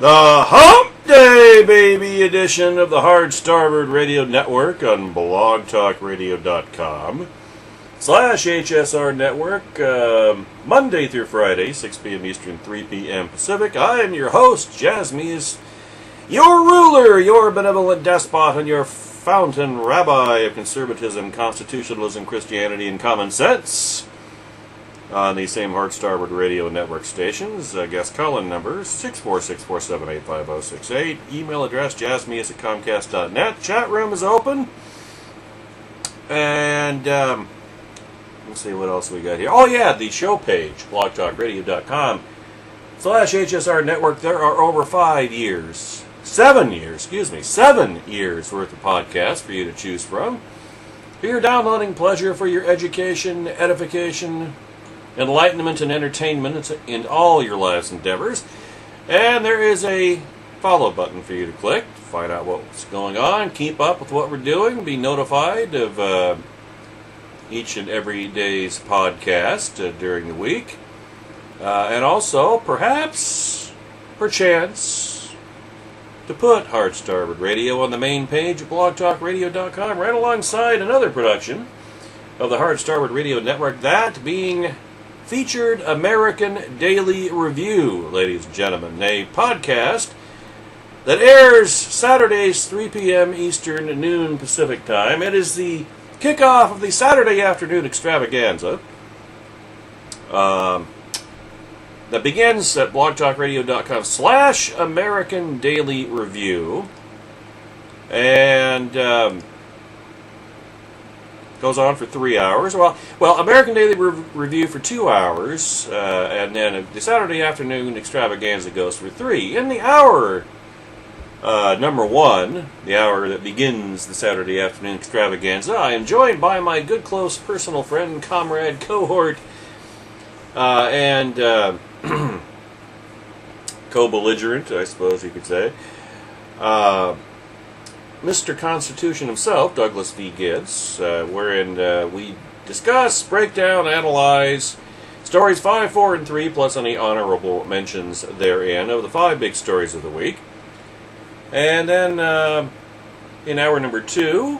The Hump Day Baby edition of the Hard Starboard Radio Network on blogtalkradio.com /HSR Network, Monday through Friday, 6 p.m. Eastern, 3 p.m. Pacific. I am your host, Jasmius, your ruler, your benevolent despot, and your fountain rabbi of conservatism, constitutionalism, Christianity, and common sense. On the same Hard Starboard Radio Network stations. Guest call-in number 646-478-5068. Email address jasmius@comcast.net. Chat room is open. And let's see what else we got here. Oh yeah, the show page, blogtalkradio.com /HSR Network. There are over 7 years worth of podcasts for you to choose from. For your downloading pleasure, for your education, edification, enlightenment, and entertainment in all your life's endeavors. And there is a follow button for you to click to find out what's going on, keep up with what we're doing, be notified of each and every day's podcast during the week. And also, perchance, to put Hard Starboard Radio on the main page of blogtalkradio.com right alongside another production of the Hard Starboard Radio Network, that being Featured American Daily Review, ladies and gentlemen, a podcast that airs Saturdays 3 p.m. Eastern, noon Pacific time. It is the kickoff of the Saturday afternoon extravaganza that begins at blogtalkradio.com /American Daily Review and goes on for 3 hours. Well, American Daily Review for 2 hours, and then the Saturday afternoon extravaganza goes for 3. In the hour number 1, the hour that begins the Saturday afternoon extravaganza, I am joined by my good, close, personal friend, comrade, cohort, and co-belligerent, I suppose you could say, Mr. Constitution himself, Douglas V. Gibbs, wherein we discuss, break down, analyze stories 5, 4, and 3, plus any honorable mentions therein of the 5 big stories of the week. And then in hour number 2,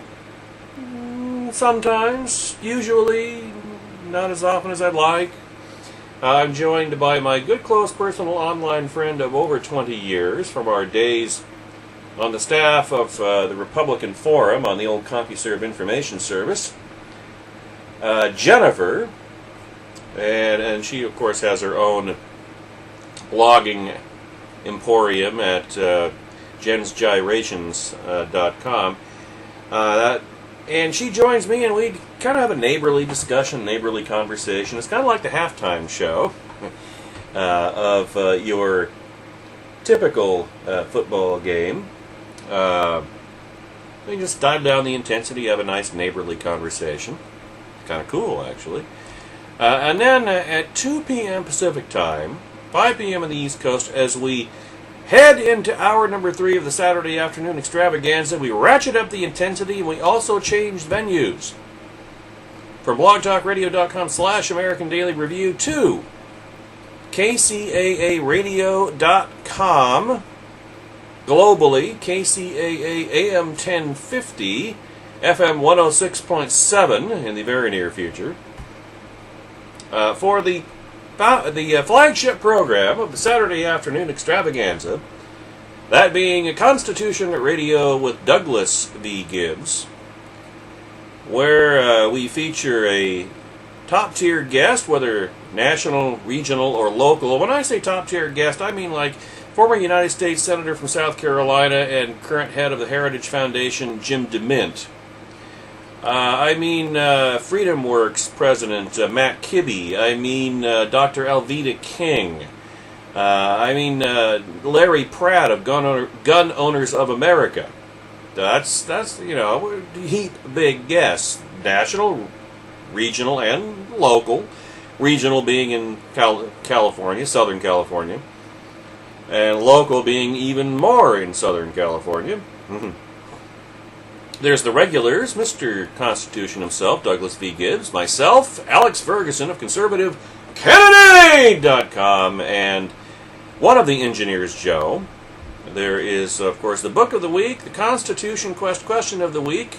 sometimes, usually, not as often as I'd like, I'm joined by my good, close, personal online friend of over 20 years from our days on the staff of the Republican Forum on the old CompuServe Information Service, Jennifer, and she, of course, has her own blogging emporium at jensgyrations.com. And she joins me, and we kind of have a neighborly discussion, neighborly conversation. It's kind of like the halftime show of your typical football game. We just dive down the intensity, have a nice neighborly conversation. Kind of cool, actually. And then at 2 p.m. Pacific time, 5 p.m. on the East Coast, as we head into hour number 3 of the Saturday afternoon extravaganza, we ratchet up the intensity, and we also change venues. From blogtalkradio.com /American Daily Review to KCAAradio.com. Globally, KCAA AM 1050, FM 106.7 in the very near future, for the flagship program of the Saturday afternoon extravaganza, that being a Constitution Radio with Douglas V. Gibbs, where we feature a top-tier guest, whether national, regional, or local. When I say top-tier guest, I mean like former United States Senator from South Carolina and current head of the Heritage Foundation, Jim DeMint. I mean Freedom Works President Matt Kibbe. I mean Dr. Elvita King. I mean Larry Pratt of Gun Owners of America. That's heap big guests. National, regional, and local. Regional being in California, Southern California. And local being even more in Southern California. There's the regulars, Mr. Constitution himself, Douglas V. Gibbs, myself, Alex Ferguson of ConservativeCandidate.com, and one of the engineers, Joe, There is, of course, the Book of the Week, the Constitution Question of the Week,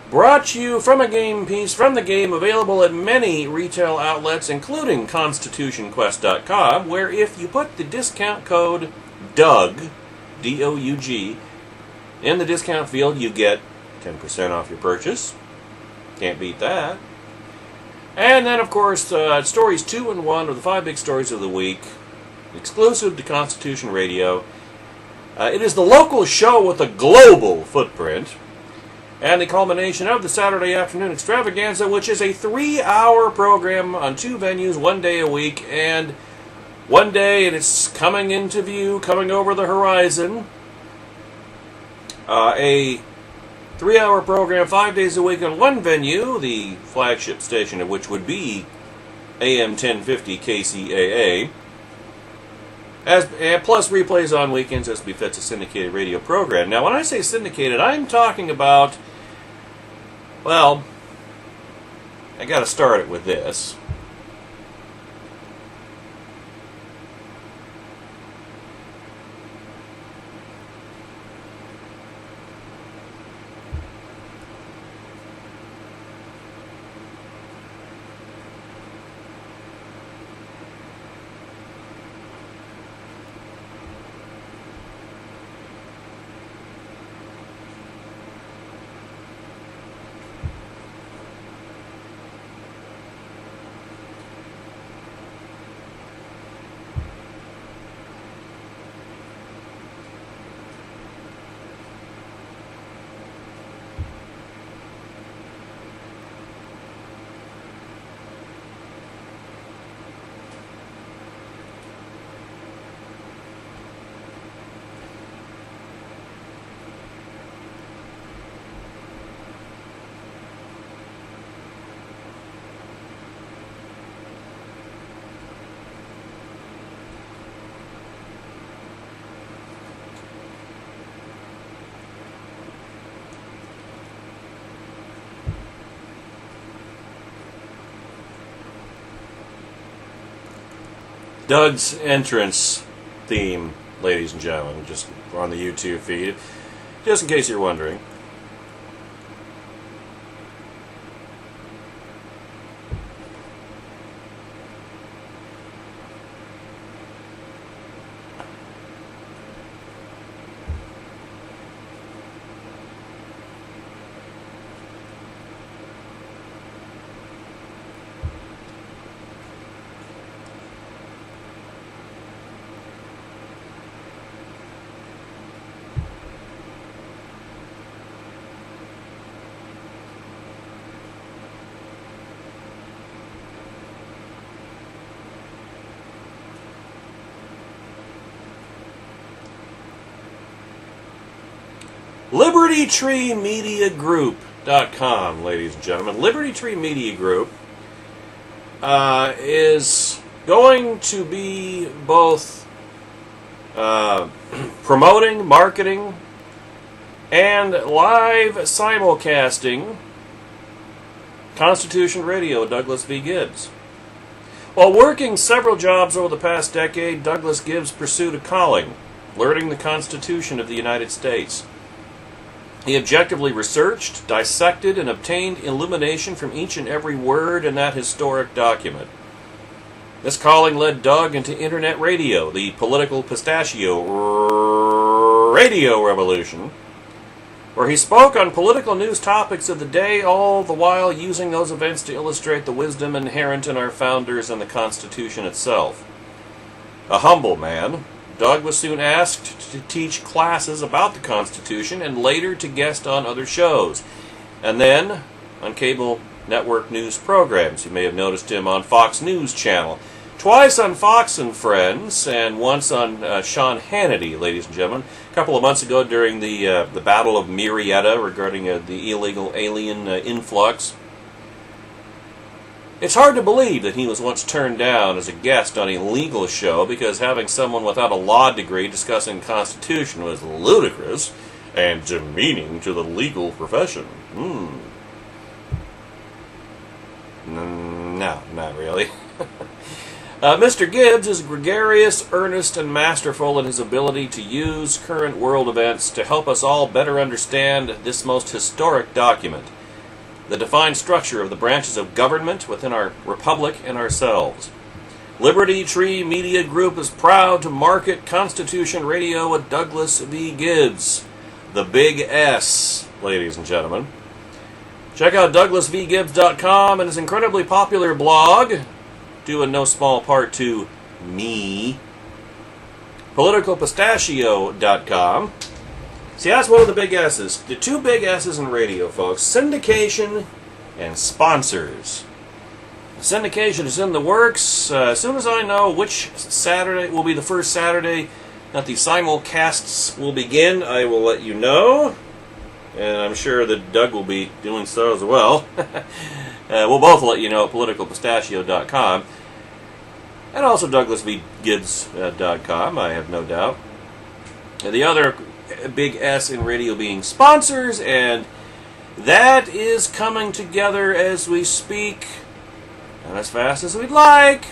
brought to you from a game piece from the game, available at many retail outlets, including ConstitutionQuest.com, where if you put the discount code DOUG, D-O-U-G, in the discount field, you get 10% off your purchase. Can't beat that. And then, of course, stories 2 and 1 of the 5 big stories of the week, exclusive to Constitution Radio. It is the local show with a global footprint, and the culmination of the Saturday afternoon extravaganza, which is a 3-hour program on 2 venues, 1 day a week, and one day, and it's coming into view, coming over the horizon, a 3-hour program, 5 days a week on one venue, the flagship station of which would be AM 1050 KCAA, plus replays on weekends as befits a syndicated radio program. Now, when I say syndicated, I'm talking about, well, I got to start it with this. Doug's entrance theme, ladies and gentlemen, just on the YouTube feed, just in case you're wondering. LibertyTreeMediaGroup.com, ladies and gentlemen. Liberty Tree Media Group is going to be both promoting, marketing, and live simulcasting Constitution Radio, Douglas V. Gibbs. While working several jobs over the past decade, Douglas Gibbs pursued a calling, learning the Constitution of the United States. He objectively researched, dissected, and obtained illumination from each and every word in that historic document. This calling led Doug into internet radio, the political pistachio radio revolution, where he spoke on political news topics of the day, all the while using those events to illustrate the wisdom inherent in our founders and the Constitution itself. A humble man, Doug was soon asked to teach classes about the Constitution and later to guest on other shows, and then on cable network news programs. You may have noticed him on Fox News Channel, twice on Fox and Friends, and once on Sean Hannity, ladies and gentlemen. A couple of months ago during the Battle of Marietta regarding the illegal alien influx. It's hard to believe that he was once turned down as a guest on a legal show because having someone without a law degree discussing the Constitution was ludicrous and demeaning to the legal profession. No, not really. Mr. Gibbs is gregarious, earnest, and masterful in his ability to use current world events to help us all better understand this most historic document, the defined structure of the branches of government within our republic and ourselves. Liberty Tree Media Group is proud to market Constitution Radio with Douglas V. Gibbs, the Big S, ladies and gentlemen. Check out DouglasVGibbs.com and his incredibly popular blog, due in no small part to me, PoliticalPistachio.com. See, that's one of the big S's. The two big S's in radio, folks. Syndication and sponsors. Syndication is in the works. As soon as I know which Saturday will be the first Saturday that the simulcasts will begin, I will let you know. And I'm sure that Doug will be doing so as well. We'll both let you know at PoliticalPistachio.com. And also DouglasVGibbs.com, I have no doubt. The other big S in radio being sponsors, and that is coming together as we speak. Not as fast as we'd like,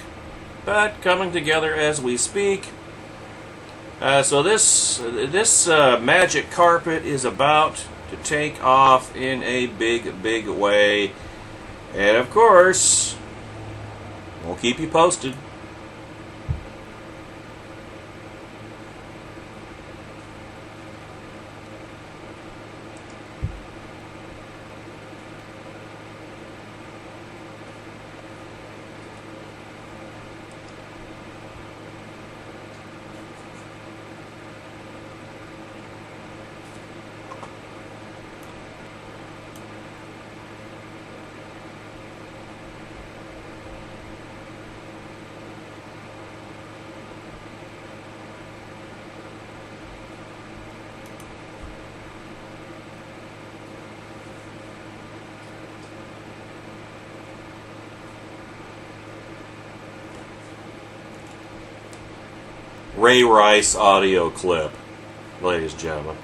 but coming together as we speak. So this magic carpet is about to take off in a big, big way. And of course, we'll keep you posted. Ray Rice audio clip, ladies and gentlemen.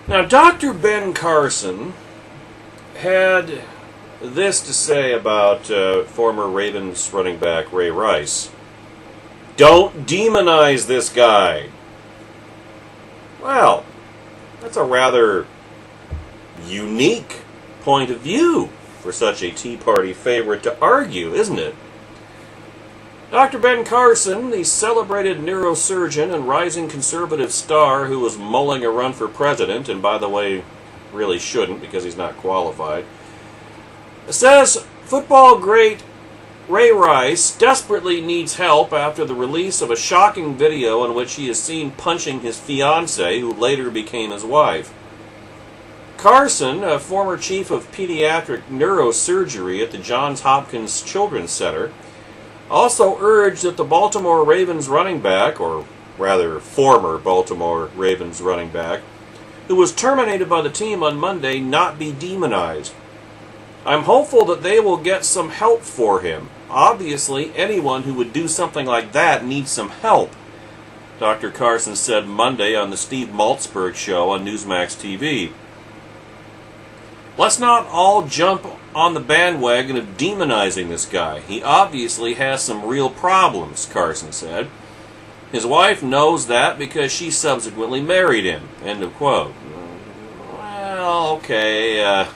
Now, Dr. Ben Carson had this to say about former Ravens running back Ray Rice. Don't demonize this guy. Well, that's a rather unique point of view for such a Tea Party favorite to argue, isn't it? Dr. Ben Carson, the celebrated neurosurgeon and rising conservative star who was mulling a run for president, and by the way, really shouldn't because he's not qualified, says football great Ray Rice desperately needs help after the release of a shocking video in which he is seen punching his fiancée, who later became his wife. Carson, a former chief of pediatric neurosurgery at the Johns Hopkins Children's Center, also urged that the Baltimore Ravens running back, or rather former Baltimore Ravens running back, who was terminated by the team on Monday, not be demonized. I'm hopeful that they will get some help for him. Obviously, anyone who would do something like that needs some help, Dr. Carson said Monday on the Steve Maltzberg Show on Newsmax TV. Let's not all jump on the bandwagon of demonizing this guy. He obviously has some real problems, Carson said. His wife knows that because she subsequently married him. End of quote. Well, okay.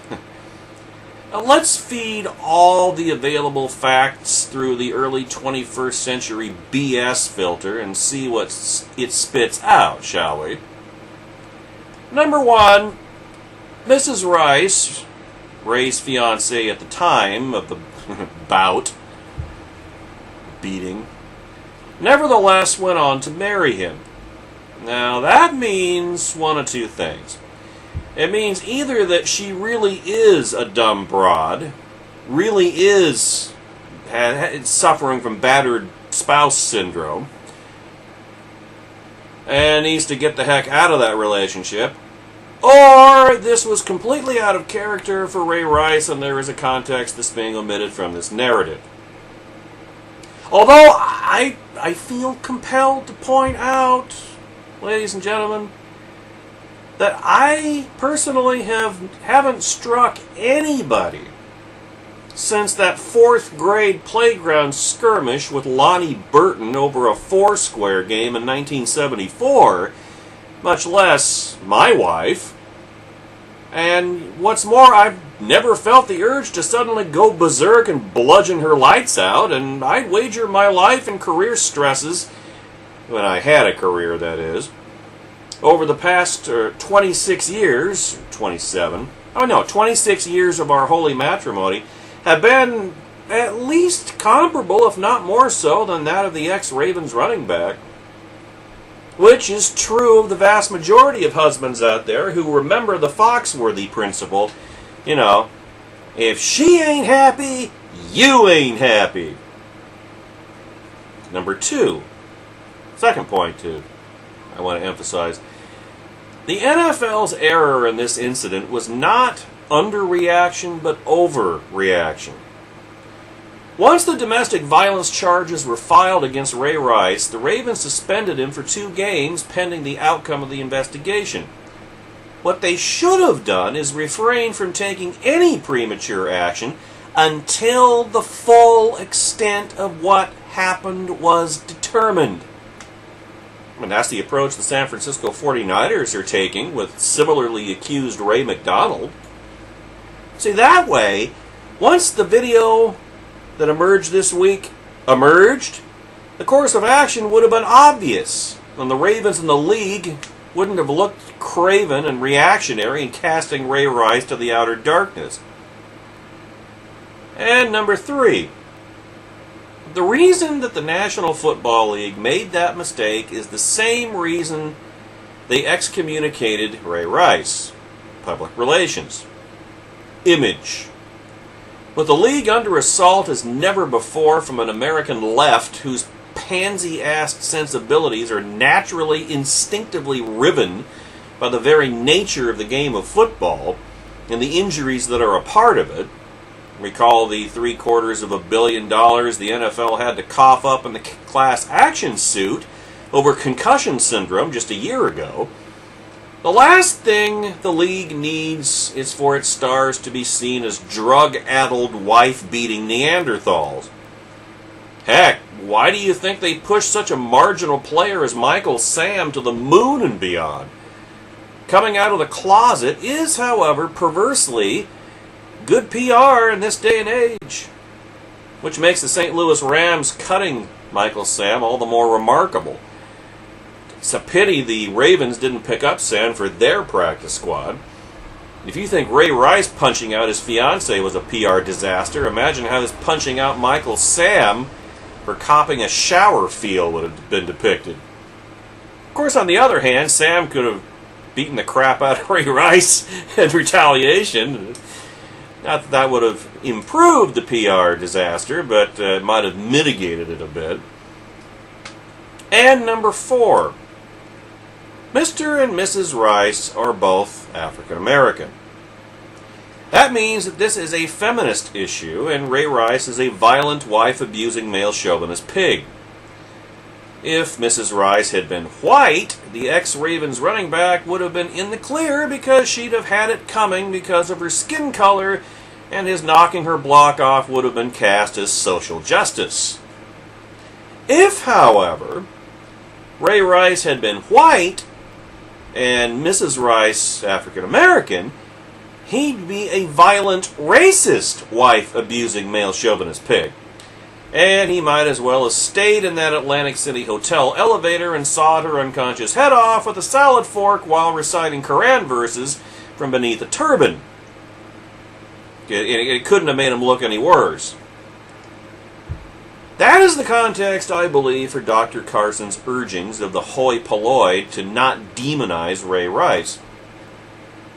Let's feed all the available facts through the early 21st century BS filter and see what it spits out, shall we? Number one, Mrs. Rice, Ray's fiancée at the time of the beating, nevertheless went on to marry him. Now that means one of two things. It means either that she really is a dumb broad, really is suffering from battered spouse syndrome, and needs to get the heck out of that relationship, or this was completely out of character for Ray Rice and there is a context that's being omitted from this narrative. Although I feel compelled to point out, ladies and gentlemen, that I personally haven't struck anybody since that 4th grade playground skirmish with Lonnie Burton over a Foursquare game in 1974, much less my wife. And what's more, I've never felt the urge to suddenly go berserk and bludgeon her lights out, and I'd wager my life and career stresses, when I had a career, that is, over the past 26 years, 26 years of our holy matrimony have been at least comparable, if not more so, than that of the ex-Ravens running back. Which is true of the vast majority of husbands out there who remember the Foxworthy principle. You know, if she ain't happy, you ain't happy. Number two, second point I want to emphasize. The NFL's error in this incident was not underreaction, but overreaction. Once the domestic violence charges were filed against Ray Rice, the Ravens suspended him for 2 games pending the outcome of the investigation. What they should have done is refrain from taking any premature action until the full extent of what happened was determined. And that's the approach the San Francisco 49ers are taking with similarly accused Ray McDonald. See, that way, once the video that emerged this week emerged, the course of action would have been obvious, and the Ravens and the league wouldn't have looked craven and reactionary in casting Ray Rice to the outer darkness. And number 3, the reason that the National Football League made that mistake is the same reason they excommunicated Ray Rice: public relations. Image. With the league under assault as never before from an American left whose pansy-ass sensibilities are naturally, instinctively riven by the very nature of the game of football and the injuries that are a part of it. Recall the $750 million the NFL had to cough up in the class action suit over concussion syndrome just a year ago. The last thing the league needs is for its stars to be seen as drug-addled, wife-beating Neanderthals. Heck, why do you think they pushed such a marginal player as Michael Sam to the moon and beyond? Coming out of the closet is, however, perversely good PR in this day and age, which makes the St. Louis Rams cutting Michael Sam all the more remarkable. It's a pity the Ravens didn't pick up Sam for their practice squad. If you think Ray Rice punching out his fiancée was a PR disaster, imagine how his punching out Michael Sam for copping a shower feel would have been depicted. Of course, on the other hand, Sam could have beaten the crap out of Ray Rice in retaliation. Not that that would have improved the PR disaster, but it might have mitigated it a bit. And number 4, Mr. and Mrs. Rice are both African American. That means that this is a feminist issue, and Ray Rice is a violent, wife-abusing, male chauvinist pig. If Mrs. Rice had been white, the ex-Ravens running back would have been in the clear because she'd have had it coming because of her skin color, and his knocking her block off would have been cast as social justice. If, however, Ray Rice had been white and Mrs. Rice African American, he'd be a violent, racist, wife-abusing, male chauvinist pig. And he might as well have stayed in that Atlantic City hotel elevator and sawed her unconscious head off with a salad fork while reciting Quran verses from beneath a turban. It couldn't have made him look any worse. That is the context, I believe, for Dr. Carson's urgings of the hoi polloi to not demonize Ray Rice.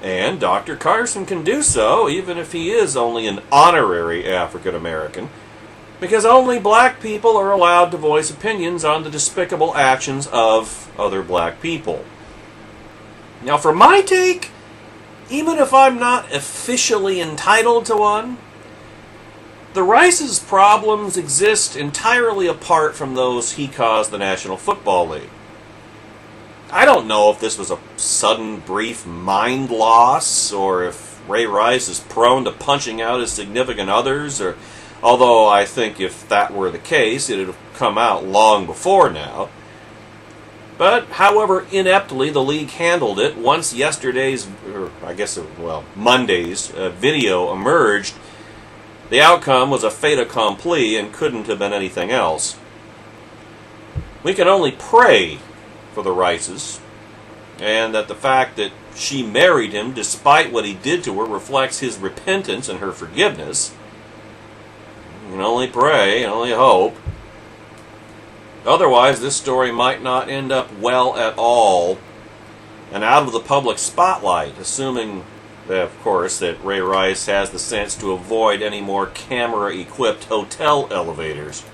And Dr. Carson can do so even if he is only an honorary African American, because only black people are allowed to voice opinions on the despicable actions of other black people. Now, for my take, even if I'm not officially entitled to one, the Rice's problems exist entirely apart from those he caused the National Football League. I don't know if this was a sudden, brief mind loss, or if Ray Rice is prone to punching out his significant others, or although I think if that were the case, it would have come out long before now. But however ineptly the league handled it, once Monday's video emerged, the outcome was a fait accompli and couldn't have been anything else. We can only pray for the Rices, and that the fact that she married him despite what he did to her reflects his repentance and her forgiveness. You can only pray, only hope. Otherwise, this story might not end up well at all and out of the public spotlight, assuming, of course, that Ray Rice has the sense to avoid any more camera-equipped hotel elevators.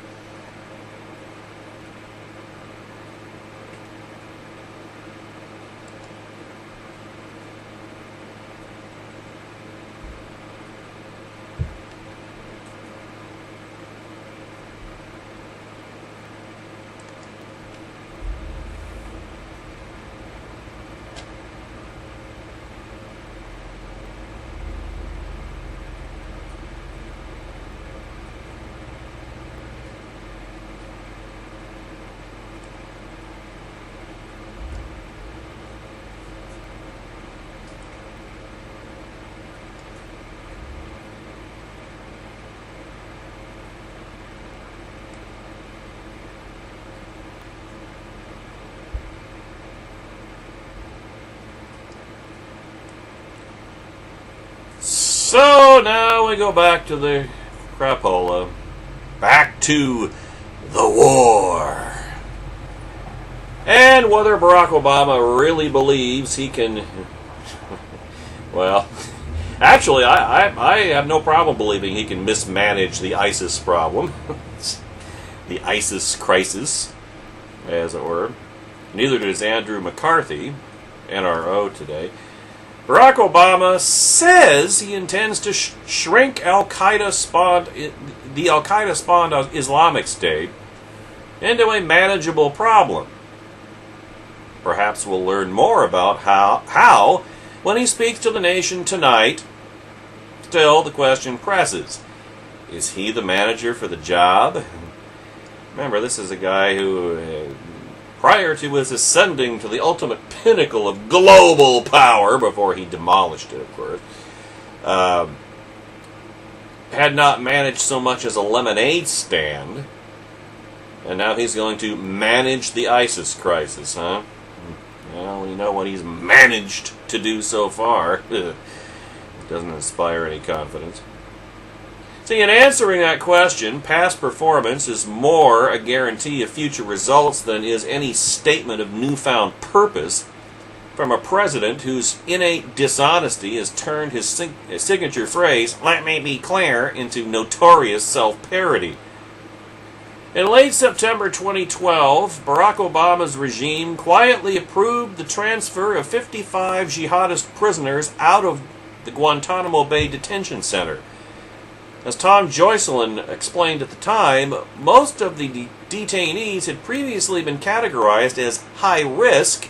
So now we go back to the crapola. Back to the war. And whether Barack Obama really believes he can... Well, actually, I have no problem believing he can mismanage the ISIS problem. The ISIS crisis, as it were. Neither does Andrew McCarthy, NRO today. Barack Obama says he intends to shrink the Al-Qaeda-spawned Islamic State into a manageable problem. Perhaps we'll learn more about how when he speaks to the nation tonight. Still, the question presses. Is he the manager for the job? Remember, this is a guy who... prior to his ascending to the ultimate pinnacle of global power, before he demolished it, of course, had not managed so much as a lemonade stand, and now he's going to manage the ISIS crisis, huh? Well, we know what he's managed to do so far. It doesn't inspire any confidence. See, in answering that question, past performance is more a guarantee of future results than is any statement of newfound purpose from a president whose innate dishonesty has turned his signature phrase, "let me be clear," into notorious self-parody. In late September 2012, Barack Obama's regime quietly approved the transfer of 55 jihadist prisoners out of the Guantanamo Bay Detention Center. As Tom Joycelyn explained at the time, most of the detainees had previously been categorized as high risk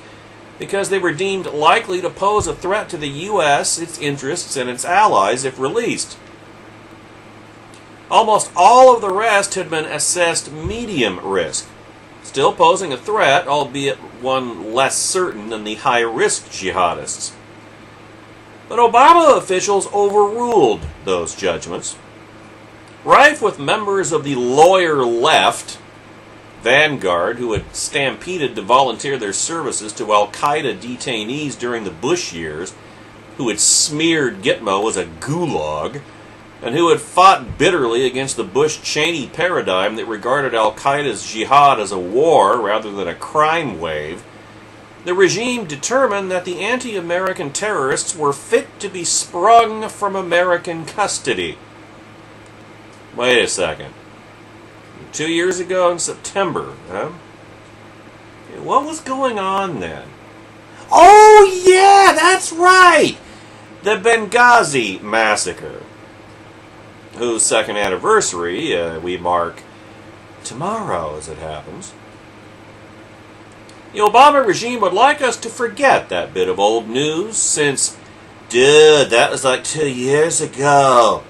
because they were deemed likely to pose a threat to the U.S., its interests, and its allies if released. Almost all of the rest had been assessed medium risk, still posing a threat, albeit one less certain than the high-risk jihadists. But Obama officials overruled those judgments. Rife with members of the lawyer left, vanguard, who had stampeded to volunteer their services to al-Qaeda detainees during the Bush years, who had smeared Gitmo as a gulag, and who had fought bitterly against the Bush-Cheney paradigm that regarded al-Qaeda's jihad as a war rather than a crime wave, the regime determined that the anti-American terrorists were fit to be sprung from American custody. Wait a second. 2 years ago in September, huh? What was going on then? Oh, yeah, that's right! The Benghazi massacre, whose second anniversary we mark tomorrow, as it happens. The Obama regime would like us to forget that bit of old news, since, dude, that was like 2 years ago.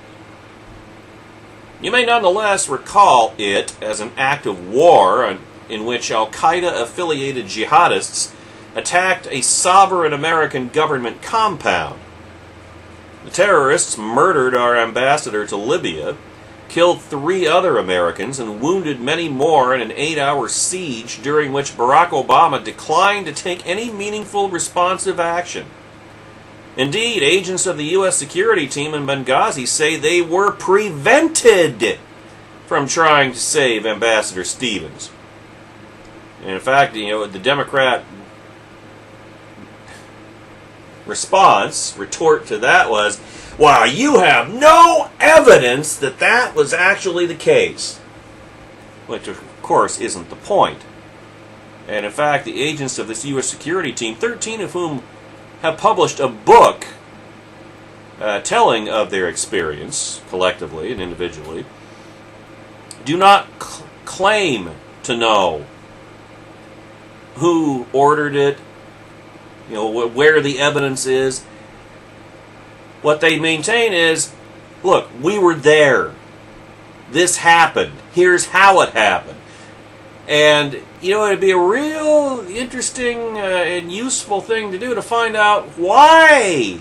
You may nonetheless recall it as an act of war in which al-Qaeda-affiliated jihadists attacked a sovereign American government compound. The terrorists murdered our ambassador to Libya, killed 3 other Americans, and wounded many more in an 8-hour siege during which Barack Obama declined to take any meaningful responsive action. Indeed, agents of the U.S. security team in Benghazi say they were prevented from trying to save Ambassador Stevens. And in fact, the Democrat retort to that was, "Wow, you have no evidence that that was actually the case." Which, of course, isn't the point. And in fact, the agents of this U.S. security team, 13 of whom have published a book telling of their experience, collectively and individually, do not claim to know who ordered it, where the evidence is. What they maintain is, look, we were there. This happened. Here's how it happened. And, it'd be a real interesting and useful thing to do to find out why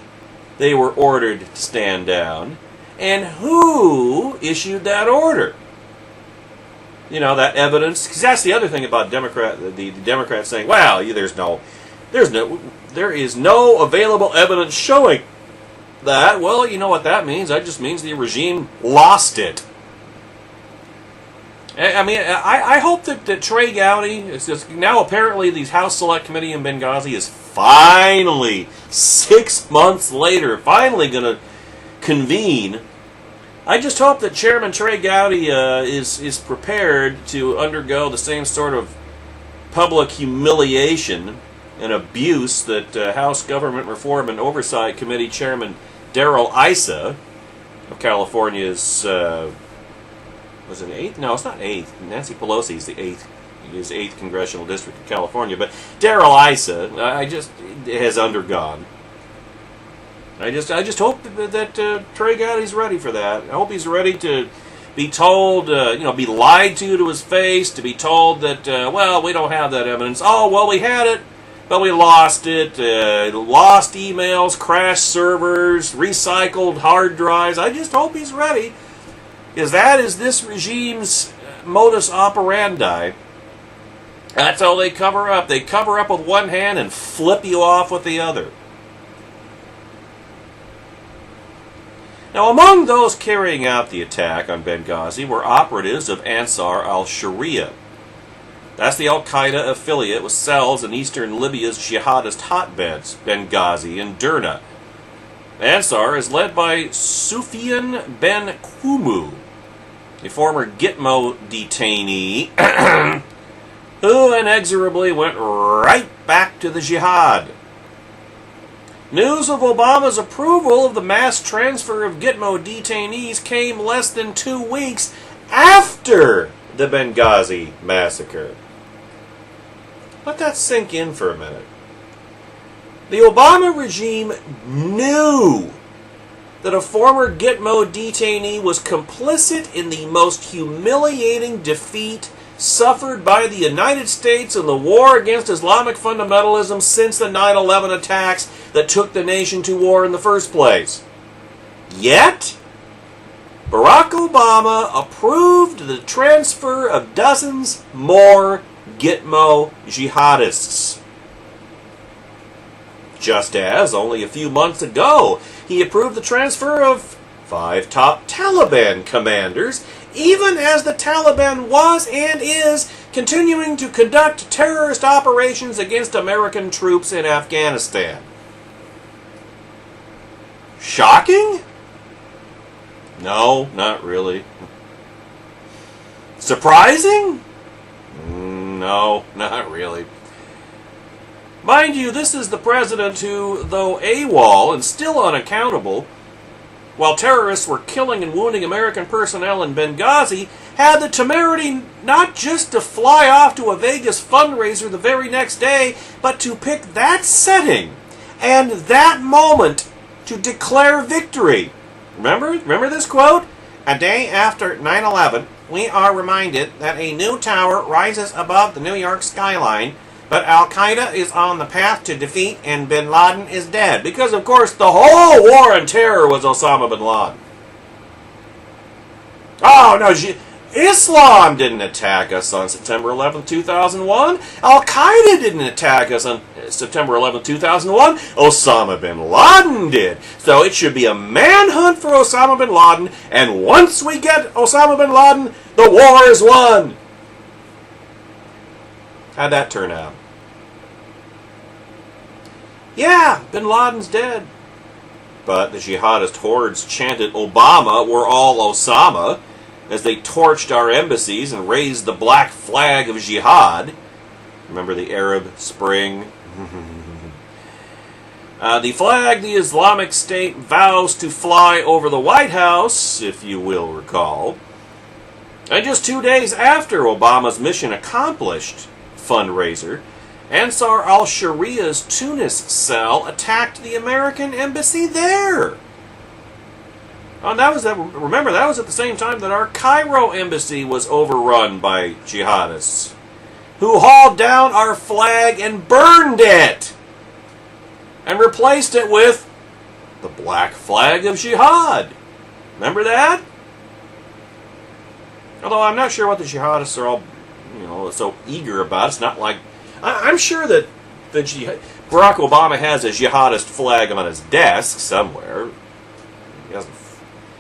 they were ordered to stand down and who issued that order. That evidence. Because that's the other thing about the Democrats saying, well, there is no available evidence showing that. Well, you know what that means? That just means the regime lost it. I hope that Trey Gowdy, it's just, now apparently the House Select Committee in Benghazi is finally, 6 months later, finally going to convene. I just hope that Chairman Trey Gowdy is prepared to undergo the same sort of public humiliation and abuse that House Government Reform and Oversight Committee Chairman Darrell Issa of California's... was it 8th? No, it's not 8th. Nancy Pelosi is the 8th. His 8th Congressional District of California. But Darrell Issa, has undergone. I just hope that Trey Gowdy's ready for that. I hope he's ready to be told, be lied to his face, to be told that, we don't have that evidence. Oh, well, we had it, but we lost it. Lost emails, crashed servers, recycled hard drives. I just hope he's ready. Because that is this regime's modus operandi. That's how they cover up. They cover up with one hand and flip you off with the other. Now, among those carrying out the attack on Benghazi were operatives of Ansar al-Sharia. That's the al-Qaeda affiliate with cells in eastern Libya's jihadist hotbeds, Benghazi and Derna. Ansar is led by Sufyan ben Kumu, a former Gitmo detainee who inexorably went right back to the jihad. News of Obama's approval of the mass transfer of Gitmo detainees came less than 2 weeks after the Benghazi massacre. Let that sink in for a minute. The Obama regime knew that a former Gitmo detainee was complicit in the most humiliating defeat suffered by the United States in the war against Islamic fundamentalism since the 9/11 attacks that took the nation to war in the first place. Yet, Barack Obama approved the transfer of dozens more Gitmo jihadists. Just as, only a few months ago, he approved the transfer of 5 top Taliban commanders, even as the Taliban was and is continuing to conduct terrorist operations against American troops in Afghanistan. Shocking? No, not really. Surprising? No, not really. Mind you, this is the president who, though AWOL and still unaccountable, while terrorists were killing and wounding American personnel in Benghazi, had the temerity not just to fly off to a Vegas fundraiser the very next day, but to pick that setting and that moment to declare victory. Remember this quote? A day after 9/11, we are reminded that a new tower rises above the New York skyline, but Al-Qaeda is on the path to defeat and bin Laden is dead. Because, of course, the whole war on terror was Osama bin Laden. Oh, no, Islam didn't attack us on September 11, 2001. Al-Qaeda didn't attack us on September 11, 2001. Osama bin Laden did. So it should be a manhunt for Osama bin Laden, and once we get Osama bin Laden, the war is won. How'd that turn out? Yeah, bin Laden's dead. But the jihadist hordes chanted Obama, we're all Osama, as they torched our embassies and raised the black flag of jihad. Remember the Arab Spring? The flag the Islamic State vows to fly over the White House, if you will recall. And just 2 days after Obama's mission accomplished fundraiser, Ansar al-Sharia's Tunis cell attacked the American embassy there. Oh, remember, that was at the same time that our Cairo embassy was overrun by jihadists, who hauled down our flag and burned it, and replaced it with the black flag of jihad. Remember that? Although I'm not sure what the jihadists are all, so eager about. It's not like I'm sure that Barack Obama has a jihadist flag on his desk somewhere. He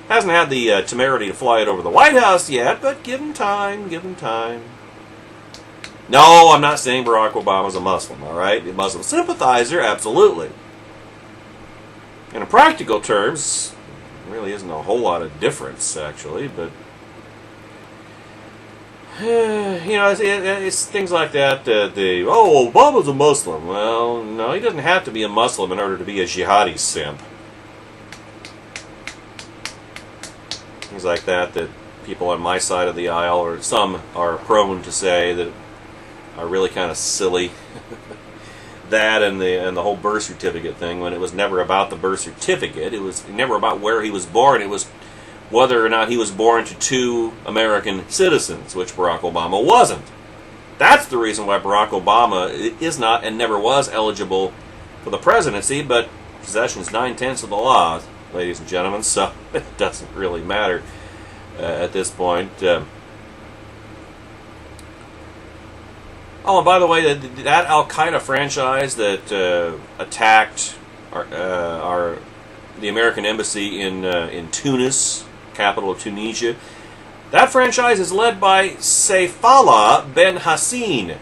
hasn't had the temerity to fly it over the White House yet, but give him time, give him time. No, I'm not saying Barack Obama's a Muslim, all right? A Muslim sympathizer, absolutely. In practical terms, there really isn't a whole lot of difference, actually, but it's things like that. Obama's a Muslim. Well, no, he doesn't have to be a Muslim in order to be a jihadi simp. Things like that people on my side of the aisle, or some are prone to say, that are really kind of silly. That and the whole birth certificate thing, when it was never about the birth certificate. It was never about where he was born. It was whether or not he was born to 2 American citizens, which Barack Obama wasn't. That's the reason why Barack Obama is not and never was eligible for the presidency, but possession is 9/10 of the law, ladies and gentlemen, so it doesn't really matter at this point. Oh, and by the way, that Al-Qaeda franchise that attacked the American embassy in Tunis, capital of Tunisia, that franchise is led by Saifullah bin Hassin,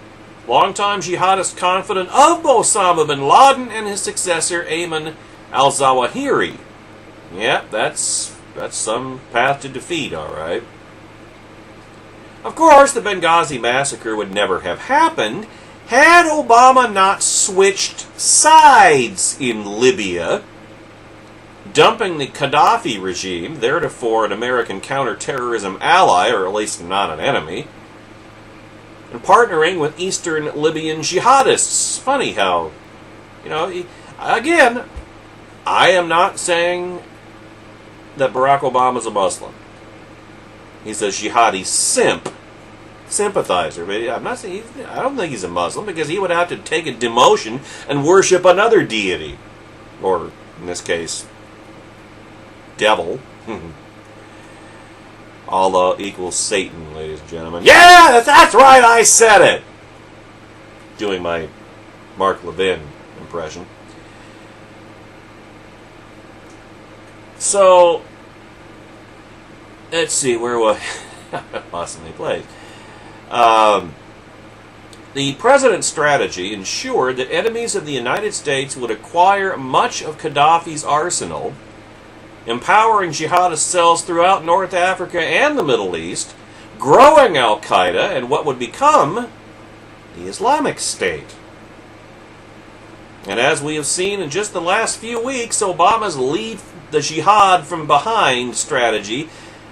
longtime jihadist confidant of Osama bin Laden and his successor Ayman al-Zawahiri. Yeah, that's some path to defeat, all right. Of course, the Benghazi massacre would never have happened had Obama not switched sides in Libya, dumping the Gaddafi regime, theretofore an American counterterrorism ally, or at least not an enemy, and partnering with Eastern Libyan jihadists. Funny how, again, I am not saying that Barack Obama is a Muslim. He's a jihadi simp. sympathizer. But I'm not saying I don't think he's a Muslim, because he would have to take a demotion and worship another deity, or in this case, devil. Allah equals Satan, ladies and gentlemen. Yeah, that's right, I said it! Doing my Mark Levin impression. So, let's see, where was I lost my place. The president's strategy ensured that enemies of the United States would acquire much of Gaddafi's arsenal, empowering jihadist cells throughout North Africa and the Middle East, growing Al-Qaeda and what would become the Islamic State. And as we have seen in just the last few weeks, Obama's lead the jihad from behind strategy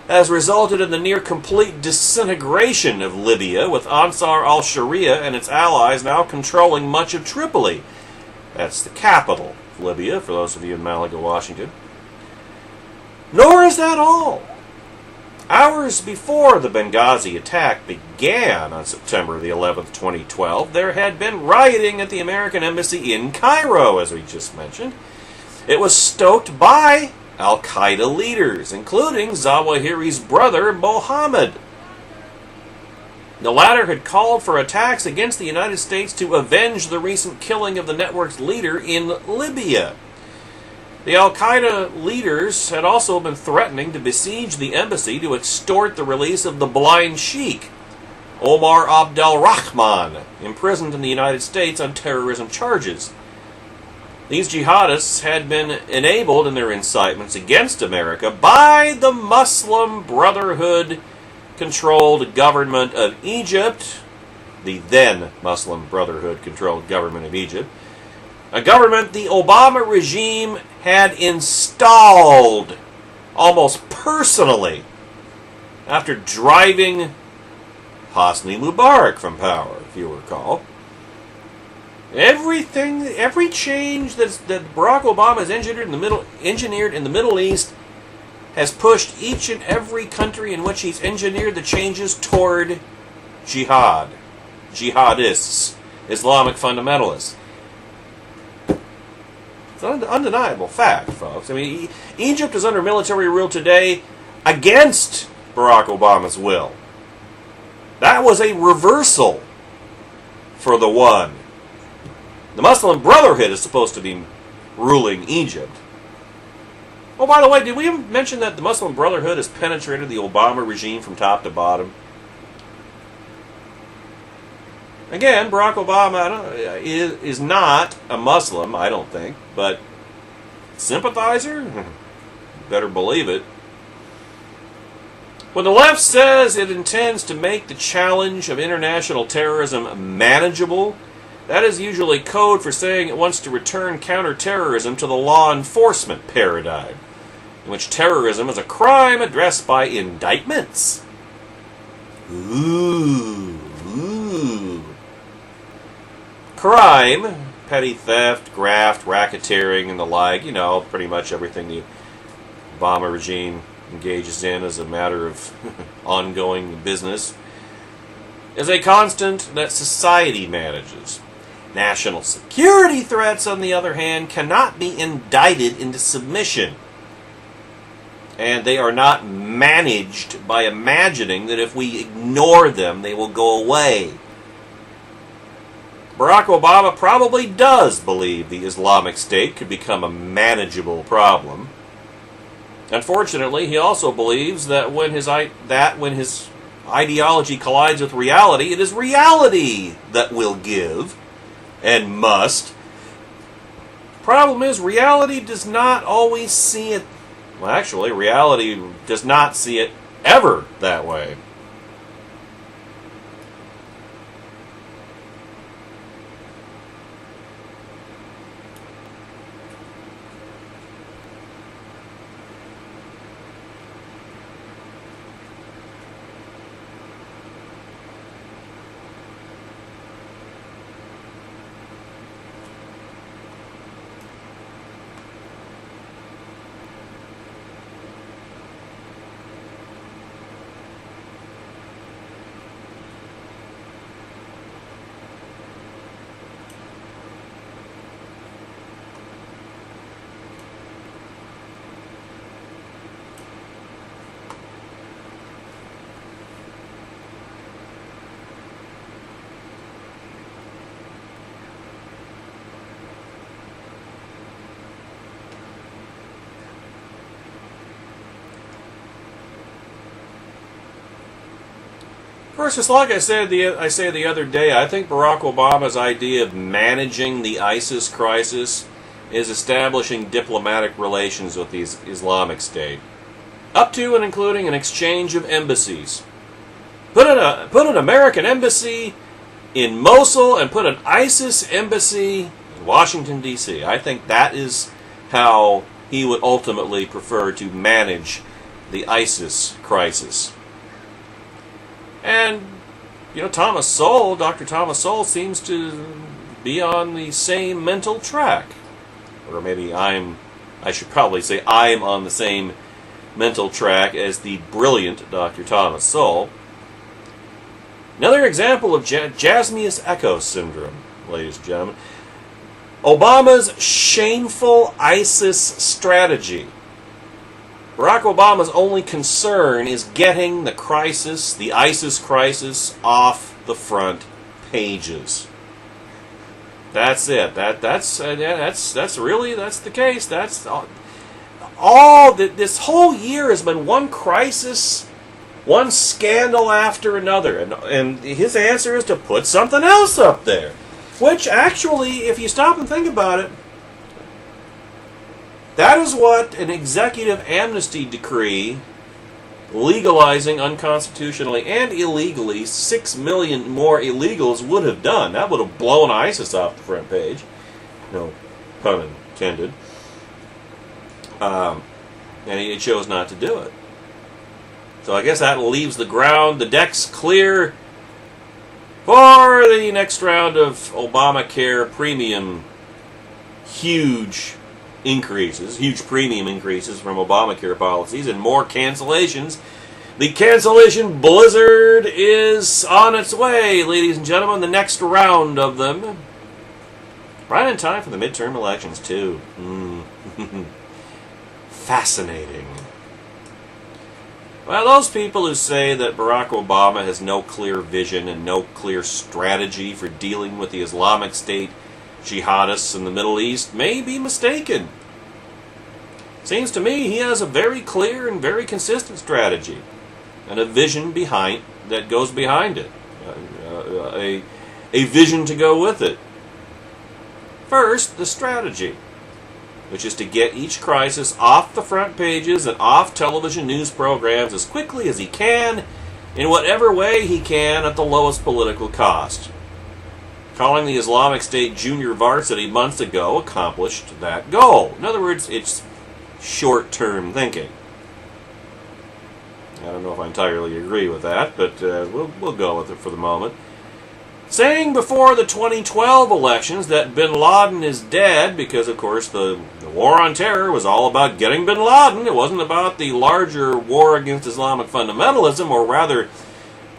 has resulted in the near complete disintegration of Libya, with Ansar al-Sharia and its allies now controlling much of Tripoli. That's the capital of Libya, for those of you in Malaga, Washington. Nor is that all. Hours before the Benghazi attack began on September the 11th, 2012, there had been rioting at the American Embassy in Cairo, as we just mentioned. It was stoked by Al-Qaeda leaders, including Zawahiri's brother, Mohammed. The latter had called for attacks against the United States to avenge the recent killing of the network's leader in Libya. The Al-Qaeda leaders had also been threatening to besiege the embassy to extort the release of the blind sheikh, Omar Abdel-Rahman, imprisoned in the United States on terrorism charges. These jihadists had been enabled in their incitements against America by the Muslim Brotherhood-controlled government of Egypt, the then Muslim Brotherhood-controlled government of Egypt, a government the Obama regime had installed almost personally after driving Hosni Mubarak from power, if you recall. Every change that Barack Obama has engineered in the Middle East has pushed each and every country in which he's engineered the changes toward jihad, jihadists, Islamic fundamentalists. It's an undeniable fact, folks. I mean, Egypt is under military rule today against Barack Obama's will. That was a reversal for the one. The Muslim Brotherhood is supposed to be ruling Egypt. Oh, by the way, did we mention that the Muslim Brotherhood has penetrated the Obama regime from top to bottom? Again, Barack Obama is not a Muslim, I don't think, but sympathizer? Better believe it. When the left says it intends to make the challenge of international terrorism manageable, that is usually code for saying it wants to return counterterrorism to the law enforcement paradigm, in which terrorism is a crime addressed by indictments. Ooh. Crime, petty theft, graft, racketeering, and the like, pretty much everything the Obama regime engages in as a matter of ongoing business, is a constant that society manages. National security threats, on the other hand, cannot be indicted into submission. And they are not managed by imagining that if we ignore them, they will go away. Barack Obama probably does believe the Islamic State could become a manageable problem. Unfortunately, he also believes that when his ideology collides with reality, it is reality that will give and must. Problem is, reality does not always see it. Well, actually, reality does not see it ever that way. course, just like I said the other day, I think Barack Obama's idea of managing the ISIS crisis is establishing diplomatic relations with the Islamic State, up to and including an exchange of embassies. Put an American embassy in Mosul and put an ISIS embassy in Washington, D.C. I think that is how he would ultimately prefer to manage the ISIS crisis. And, Dr. Thomas Sowell seems to be on the same mental track. Or maybe I should probably say I'm on the same mental track as the brilliant Dr. Thomas Sowell. Another example of Jasmius Echo syndrome, ladies and gentlemen. Obama's shameful ISIS strategy. Barack Obama's only concern is getting the ISIS crisis, off the front pages. That's it. That's the case. That's all that this whole year has been one crisis, one scandal after another, and his answer is to put something else up there. Which actually, if you stop and think about it, that is what an executive amnesty decree legalizing unconstitutionally and illegally 6 million more illegals would have done. That would have blown ISIS off the front page. No pun intended. And he chose not to do it. So I guess that leaves the decks clear for the next round of Obamacare premium huge premium increases from Obamacare policies and more cancellations. The cancellation blizzard is on its way, ladies and gentlemen, the next round of them. Right in time for the midterm elections, too. Fascinating. Well, those people who say that Barack Obama has no clear vision and no clear strategy for dealing with the Islamic State jihadists in the Middle East may be mistaken. Seems to me he has a very clear and very consistent strategy and a vision that goes behind it. A vision to go with it. First, the strategy, which is to get each crisis off the front pages and off television news programs as quickly as he can, in whatever way he can at the lowest political cost. Calling the Islamic State junior varsity months ago accomplished that goal. In other words, it's short-term thinking. I don't know if I entirely agree with that, but we'll go with it for the moment. Saying before the 2012 elections that bin Laden is dead because, of course, the war on terror was all about getting bin Laden. It wasn't about the larger war against Islamic fundamentalism, or rather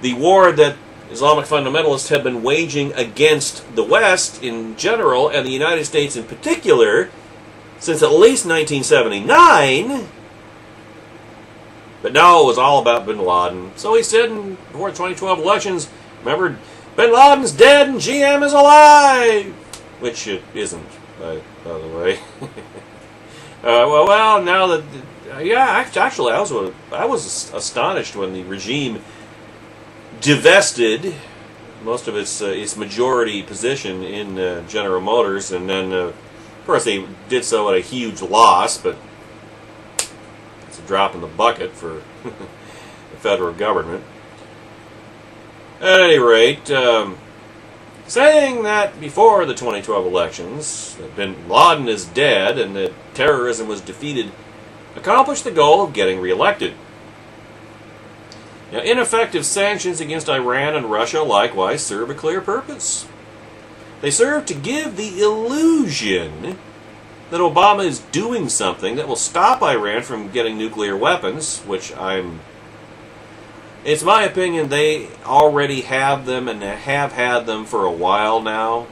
the war that Islamic fundamentalists have been waging against the West in general and the United States in particular since at least 1979. But no, it was all about bin Laden. So he said before the 2012 elections, remember, bin Laden's dead and GM is alive! Which it isn't, by the way. Well, now that... actually, I was astonished when the regime divested most of its majority position in General Motors, and then, of course, they did so at a huge loss, but it's a drop in the bucket for the federal government. At any rate, saying that before the 2012 elections, that bin Laden is dead and that terrorism was defeated, accomplished the goal of getting reelected. Now, ineffective sanctions against Iran and Russia likewise serve a clear purpose. They serve to give the illusion that Obama is doing something that will stop Iran from getting nuclear weapons, which it's my opinion they already have them and have had them for a while now.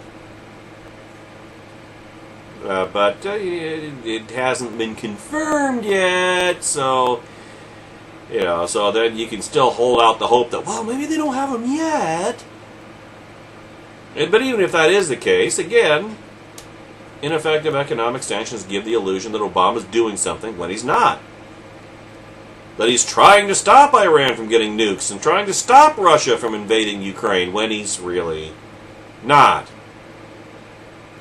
But it hasn't been confirmed yet, so... so then you can still hold out the hope that, well, maybe they don't have them yet. But even if that is the case, again, ineffective economic sanctions give the illusion that Obama's doing something when he's not. that he's trying to stop Iran from getting nukes and trying to stop Russia from invading Ukraine, when he's really not.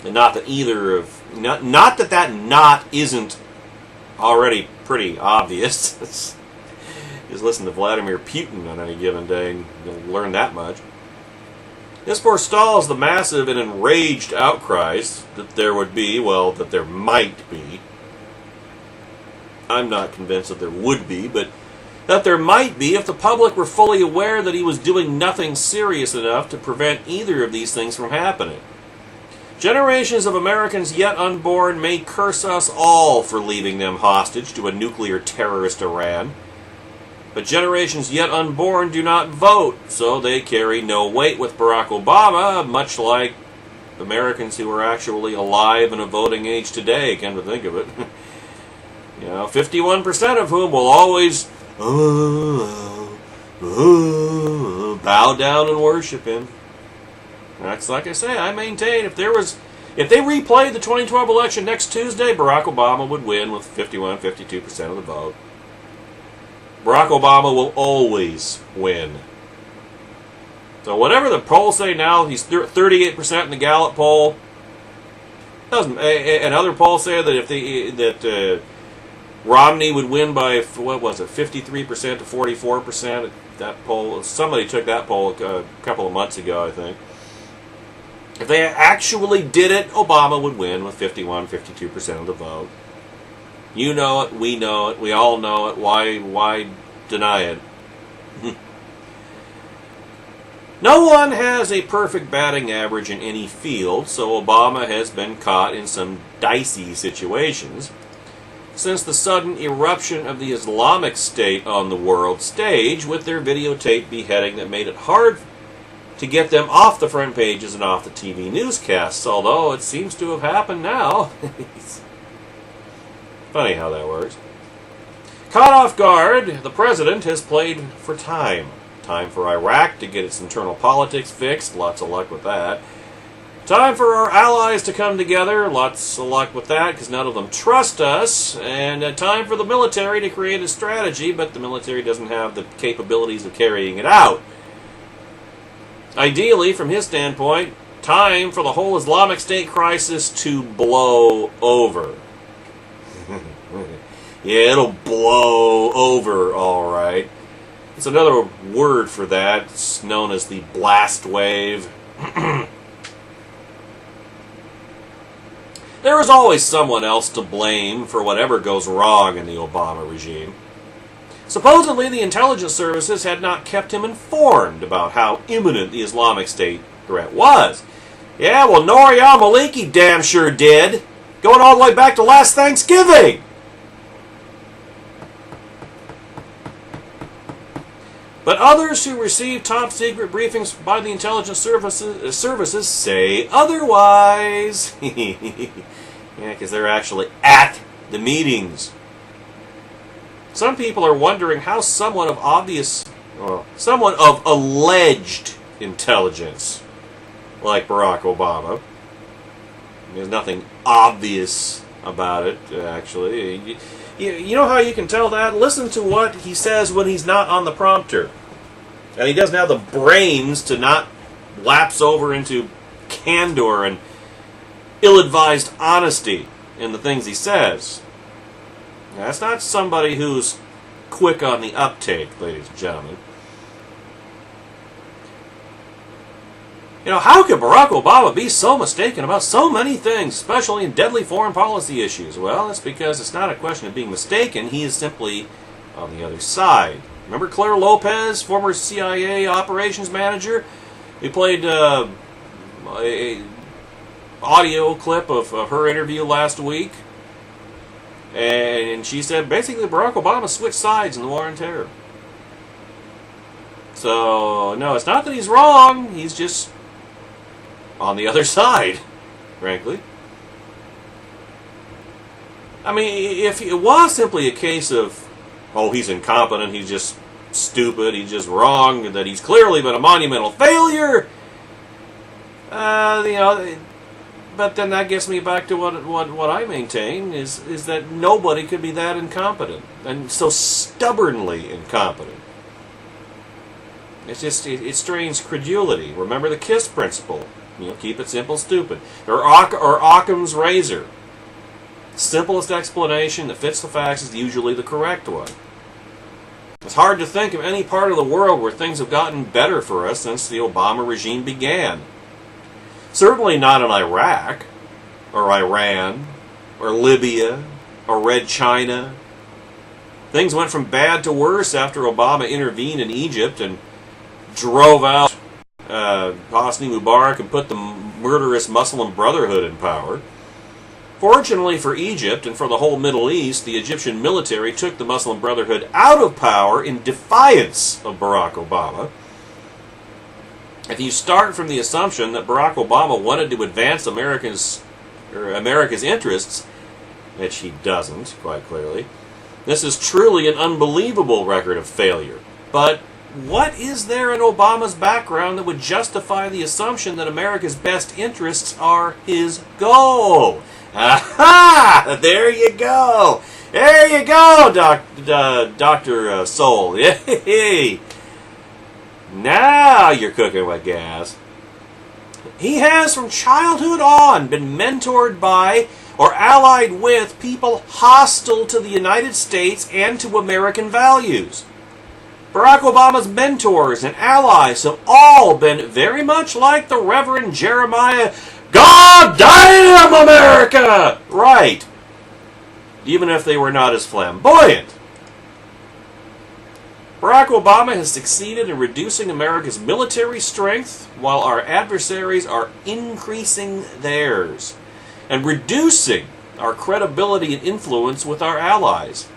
And not that either of... Not that that not isn't already pretty obvious. Just listen to Vladimir Putin on any given day and you'll learn that much. This forestalls the massive and enraged outcries that there would be, well, that there might be. I'm not convinced that there would be, but that there might be if the public were fully aware that he was doing nothing serious enough to prevent either of these things from happening. Generations of Americans yet unborn may curse us all for leaving them hostage to a nuclear terrorist Iran. But generations yet unborn do not vote, so they carry no weight with Barack Obama, much like Americans who are actually alive and of voting age today, come to think of it. 51% of whom will always bow down and worship him. That's like I say, I maintain if they replayed the 2012 election next Tuesday, Barack Obama would win with 52% of the vote. Barack Obama will always win. So whatever the polls say now, he's 38% in the Gallup poll. And other polls say that Romney would win by, 53% to 44%. That poll, somebody took that poll a couple of months ago, I think. If they actually did it, Obama would win with 52% of the vote. You know it, we know it, we all know it. Why deny it? No one has a perfect batting average in any field, so Obama has been caught in some dicey situations. Since the sudden eruption of the Islamic State on the world stage with their videotaped beheading that made it hard to get them off the front pages and off the TV newscasts, although it seems to have happened now. Funny how that works. Caught off guard, the president has played for time. Time for Iraq to get its internal politics fixed. Lots of luck with that. Time for our allies to come together. Lots of luck with that, because none of them trust us. And time for the military to create a strategy, but the military doesn't have the capabilities of carrying it out. Ideally, from his standpoint, time for the whole Islamic State crisis to blow over. Yeah, it'll blow over, all right. It's another word for that. It's known as the blast wave. There is always someone else to blame for whatever goes wrong in the Obama regime. Supposedly, the intelligence services had not kept him informed about how imminent the Islamic State threat was. Yeah, well, Nouri al-Maliki damn sure did. Going all the way back to last Thanksgiving. But others who receive top-secret briefings by the intelligence services say otherwise. Yeah, because they're actually at the meetings. Some people are wondering how someone of alleged intelligence, like Barack Obama, there's nothing obvious about it, actually. You know how you can tell that? Listen to what he says when he's not on the prompter. And he doesn't have the brains to not lapse over into candor and ill-advised honesty in the things he says. That's not somebody who's quick on the uptake, ladies and gentlemen. How could Barack Obama be so mistaken about so many things, especially in deadly foreign policy issues? Well, it's because it's not a question of being mistaken. He is simply on the other side. Remember Claire Lopez, former CIA operations manager? We played an audio clip of her interview last week. And she said, basically, Barack Obama switched sides in the war on terror. So, no, it's not that he's wrong. He's just on the other side, frankly. I mean, if it was simply a case of, he's incompetent, he's just stupid, he's just wrong, that he's clearly been a monumental failure, But then that gets me back to what I maintain is that nobody could be that incompetent and so stubbornly incompetent. It's just it strains credulity. Remember the KISS principle. Keep it simple, stupid. Or Occam's razor. Simplest explanation that fits the facts is usually the correct one. It's hard to think of any part of the world where things have gotten better for us since the Obama regime began. Certainly not in Iraq, or Iran, or Libya, or Red China. Things went from bad to worse after Obama intervened in Egypt and drove out Hosni Mubarak and put the murderous Muslim Brotherhood in power. Fortunately for Egypt and for the whole Middle East, the Egyptian military took the Muslim Brotherhood out of power in defiance of Barack Obama. If you start from the assumption that Barack Obama wanted to advance America's interests, which he doesn't, quite clearly, this is truly an unbelievable record of failure. But what is there in Obama's background that would justify the assumption that America's best interests are his goal? Aha! There you go! There you go, Dr. Soul. Yay! Now you're cooking with gas. He has from childhood on been mentored by or allied with people hostile to the United States and to American values. Barack Obama's mentors and allies have all been very much like the Reverend Jeremiah God damn America! Right. Even if they were not as flamboyant. Barack Obama has succeeded in reducing America's military strength while our adversaries are increasing theirs and reducing our credibility and influence with our allies.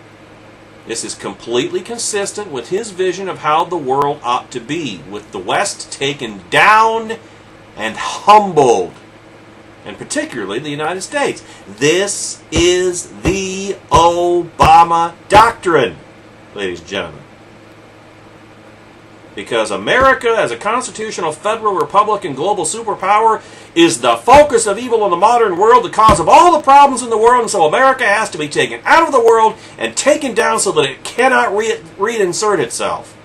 This is completely consistent with his vision of how the world ought to be, with the West taken down and humbled, and particularly the United States. This is the Obama doctrine, ladies and gentlemen. Because America, as a constitutional federal republic and global superpower, is the focus of evil in the modern world, the cause of all the problems in the world, and so America has to be taken out of the world and taken down so that it cannot reinsert itself.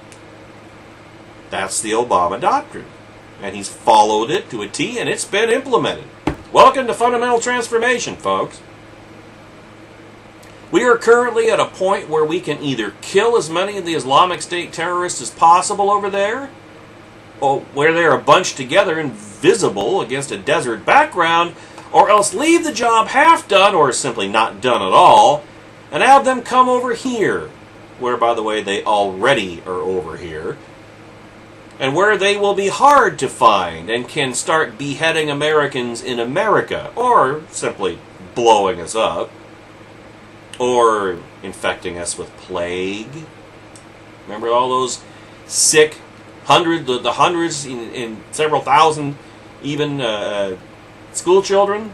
That's the Obama doctrine. And he's followed it to a T, and it's been implemented. Welcome to fundamental transformation, folks. We are currently at a point where we can either kill as many of the Islamic State terrorists as possible over there, or where they are bunched together and visible against a desert background, or else leave the job half done, or simply not done at all, and have them come over here, where, by the way, they already are over here, and where they will be hard to find and can start beheading Americans in America, or simply blowing us up, or infecting us with plague. Remember all those sick hundreds in several thousand even school children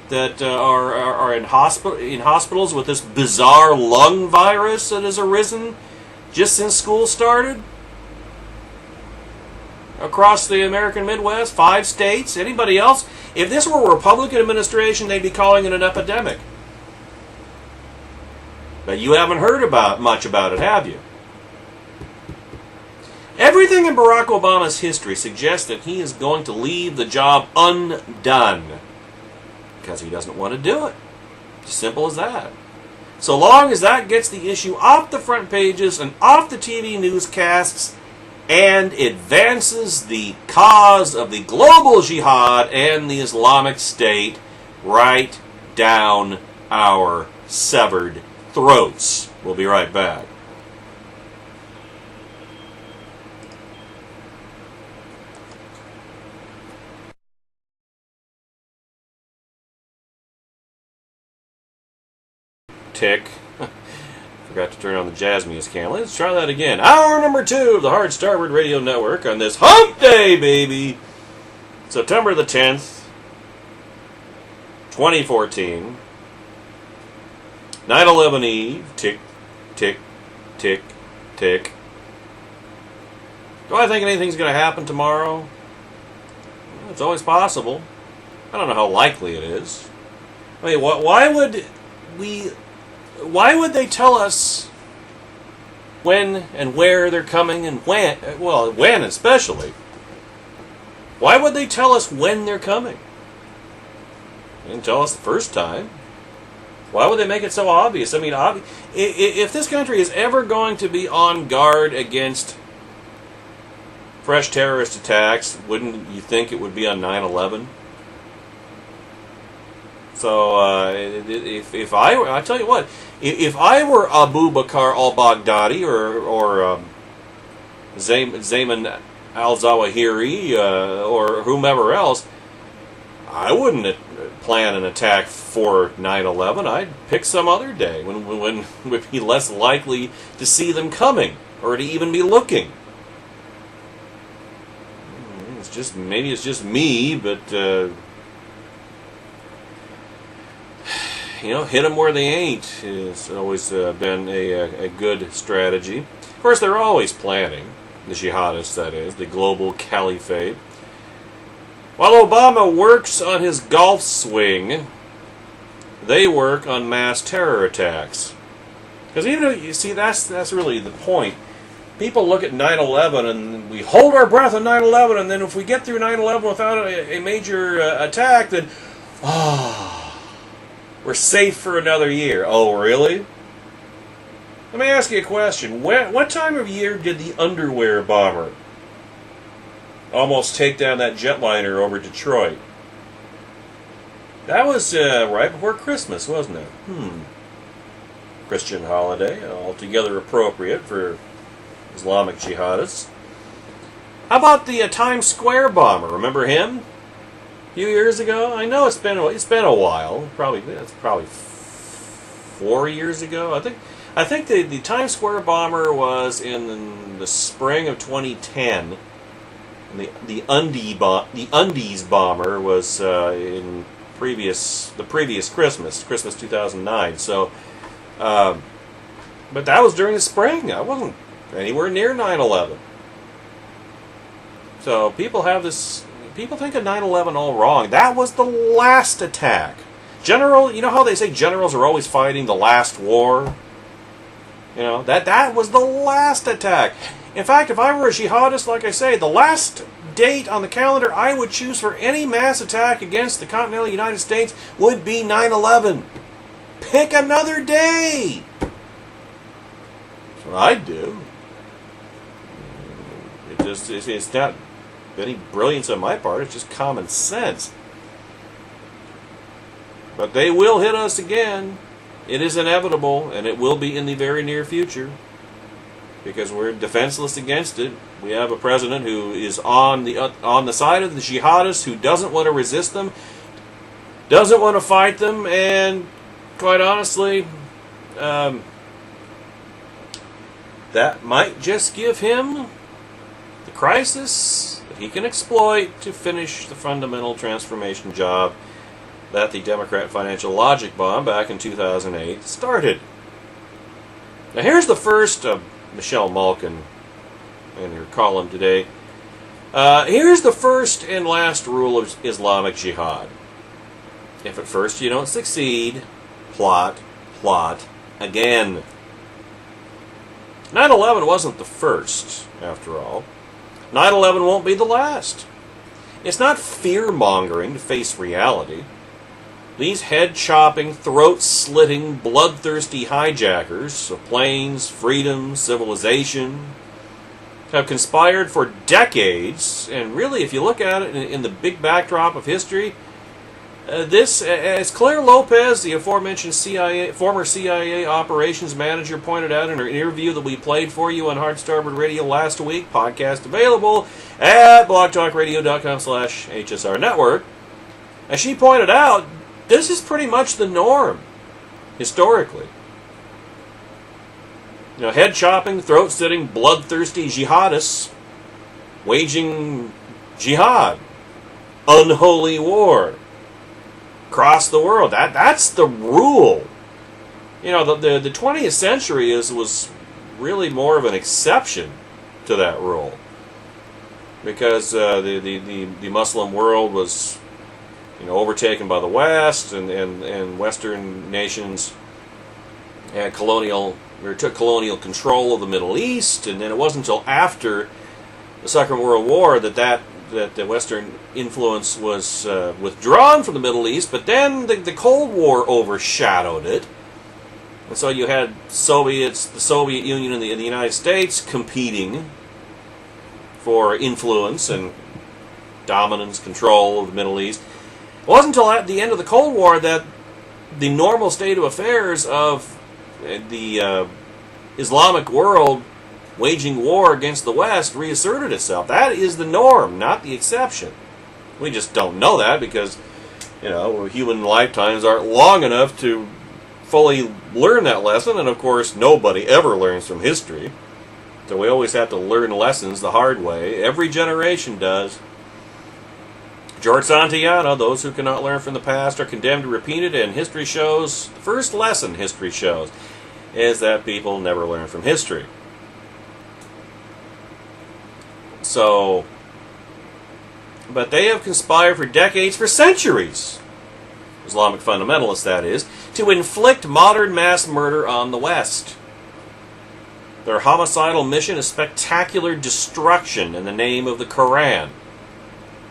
that are in hospitals with this bizarre lung virus that has arisen just since school started? Across the American Midwest, 5 states, anybody else? If this were a Republican administration, they'd be calling it an epidemic. But you haven't heard much about it, have you? Everything in Barack Obama's history suggests that he is going to leave the job undone because he doesn't want to do it. As simple as that. So long as that gets the issue off the front pages and off the TV newscasts and advances the cause of the global jihad and the Islamic State right down our severed throats. We'll be right back. Tick. Forgot to turn on the jazz music cam. Let's try that again. Hour number 2 of the Hard Starboard Radio Network on this hump day, baby. September the 10th, 2014. 9/11 Eve. Tick, tick, tick, tick. Do I think anything's going to happen tomorrow? It's always possible. I don't know how likely it is. I mean, why would they tell us when and where they're coming and when? Well, when especially. Why would they tell us when they're coming? They didn't tell us the first time. Why would they make it so obvious? I mean, if this country is ever going to be on guard against fresh terrorist attacks, wouldn't you think it would be on 9/11? So, if I tell you what, if I were Abu Bakr al-Baghdadi or Zayman al-Zawahiri or whomever else, I wouldn't plan an attack for 9/11. I'd pick some other day when we'd be less likely to see them coming or to even be looking. Maybe it's just me, but hit them where they ain't has always been a good strategy. Of course, they're always planning, the jihadists, that is, the global caliphate. While Obama works on his golf swing, they work on mass terror attacks. Because even though, you see, that's really the point. People look at 9/11 and we hold our breath on 9/11, and then if we get through 9/11 without a major attack, then, we're safe for another year. Oh, really? Let me ask you a question. What time of year did the underwear bomber almost take down that jetliner over Detroit? That was right before Christmas, wasn't it? Christian holiday, altogether appropriate for Islamic jihadists. How about the Times Square bomber? Remember him? A few years ago? I know it's been a while. It's probably 4 years ago. I think the Times Square bomber was in the spring of 2010. And the undies bomber was in the previous Christmas 2009. So, but that was during the spring. I wasn't anywhere near 9/11. So people think of 9/11 all wrong. That was the last attack. You know how they say generals are always fighting the last war? That was the last attack. In fact, if I were a jihadist, like I say, the last date on the calendar I would choose for any mass attack against the continental United States would be 9/11. Pick another day. That's what I'd do. It's not any brilliance on my part. It's just common sense. But they will hit us again. It is inevitable, and it will be in the very near future. Because we're defenseless against it. We have a president who is on the side of the jihadists, who doesn't want to resist them, doesn't want to fight them, and quite honestly, that might just give him the crisis that he can exploit to finish the fundamental transformation job that the Democrat financial logic bomb back in 2008 started. Now here's the first... Michelle Malkin in her column today. Here's the first and last rule of Islamic Jihad. If at first you don't succeed, plot again. 9/11 wasn't the first, after all. 9/11 won't be the last. It's not fear-mongering to face reality. These head-chopping, throat-slitting, bloodthirsty hijackers of planes, freedom, civilization have conspired for decades, and really, if you look at it in the big backdrop of history, as Claire Lopez, the aforementioned former CIA operations manager, pointed out in her interview that we played for you on Hard Starboard Radio last week, podcast available at blogtalkradio.com/HSR Network, as she pointed out, this is pretty much the norm, historically. Head-chopping, throat-sitting, bloodthirsty jihadists waging jihad, unholy war, across the world. That's the rule. The 20th century was really more of an exception to that rule, because the Muslim world was overtaken by the West, and Western nations had took colonial control of the Middle East, and then it wasn't until after the Second World War that the Western influence was withdrawn from the Middle East, but then the Cold War overshadowed it. And so you had the Soviet Union and the United States competing for influence and dominance, control of the Middle East. It wasn't until at the end of the Cold War that the normal state of affairs of the Islamic world waging war against the West reasserted itself. That is the norm, not the exception. We just don't know that because, human lifetimes aren't long enough to fully learn that lesson, and of course nobody ever learns from history. So we always have to learn lessons the hard way. Every generation does. George Santayana, those who cannot learn from the past are condemned to repeat it, and history shows, the first lesson history shows, is that people never learn from history. So, but they have conspired for decades, for centuries, Islamic fundamentalists that is, to inflict modern mass murder on the West. Their homicidal mission is spectacular destruction in the name of the Quran.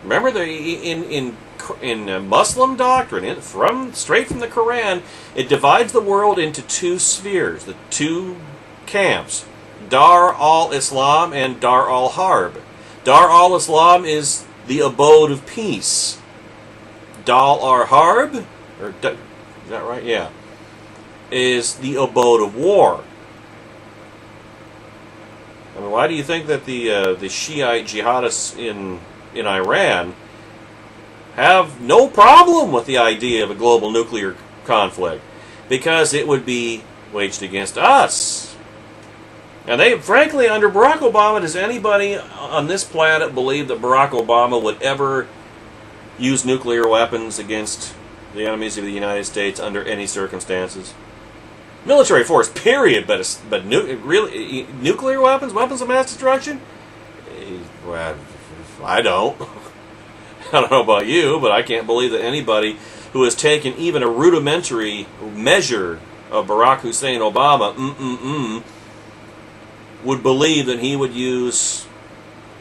Remember, in Muslim doctrine, straight from the Quran, it divides the world into two spheres, the two camps, Dar al-Islam and Dar al-Harb. Dar al-Islam is the abode of peace. Dar al-Harb, is that right? Yeah, is the abode of war. I mean, why do you think that the Shiite jihadists in Iran have no problem with the idea of a global nuclear conflict? Because it would be waged against us. And they, frankly, under Barack Obama, does anybody on this planet believe that Barack Obama would ever use nuclear weapons against the enemies of the United States under any circumstances? Military force, period. But really, nuclear weapons, weapons of mass destruction? Well, I don't. I don't know about you, but I can't believe that anybody who has taken even a rudimentary measure of Barack Hussein Obama, would believe that he would use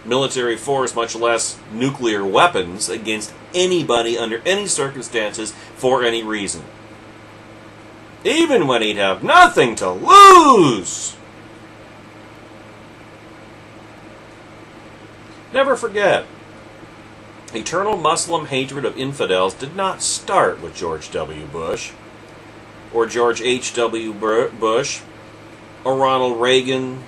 military force, much less nuclear weapons, against anybody under any circumstances for any reason. Even when he'd have nothing to lose. Never forget, eternal Muslim hatred of infidels did not start with George W. Bush, or George H.W. Bush, or Ronald Reagan,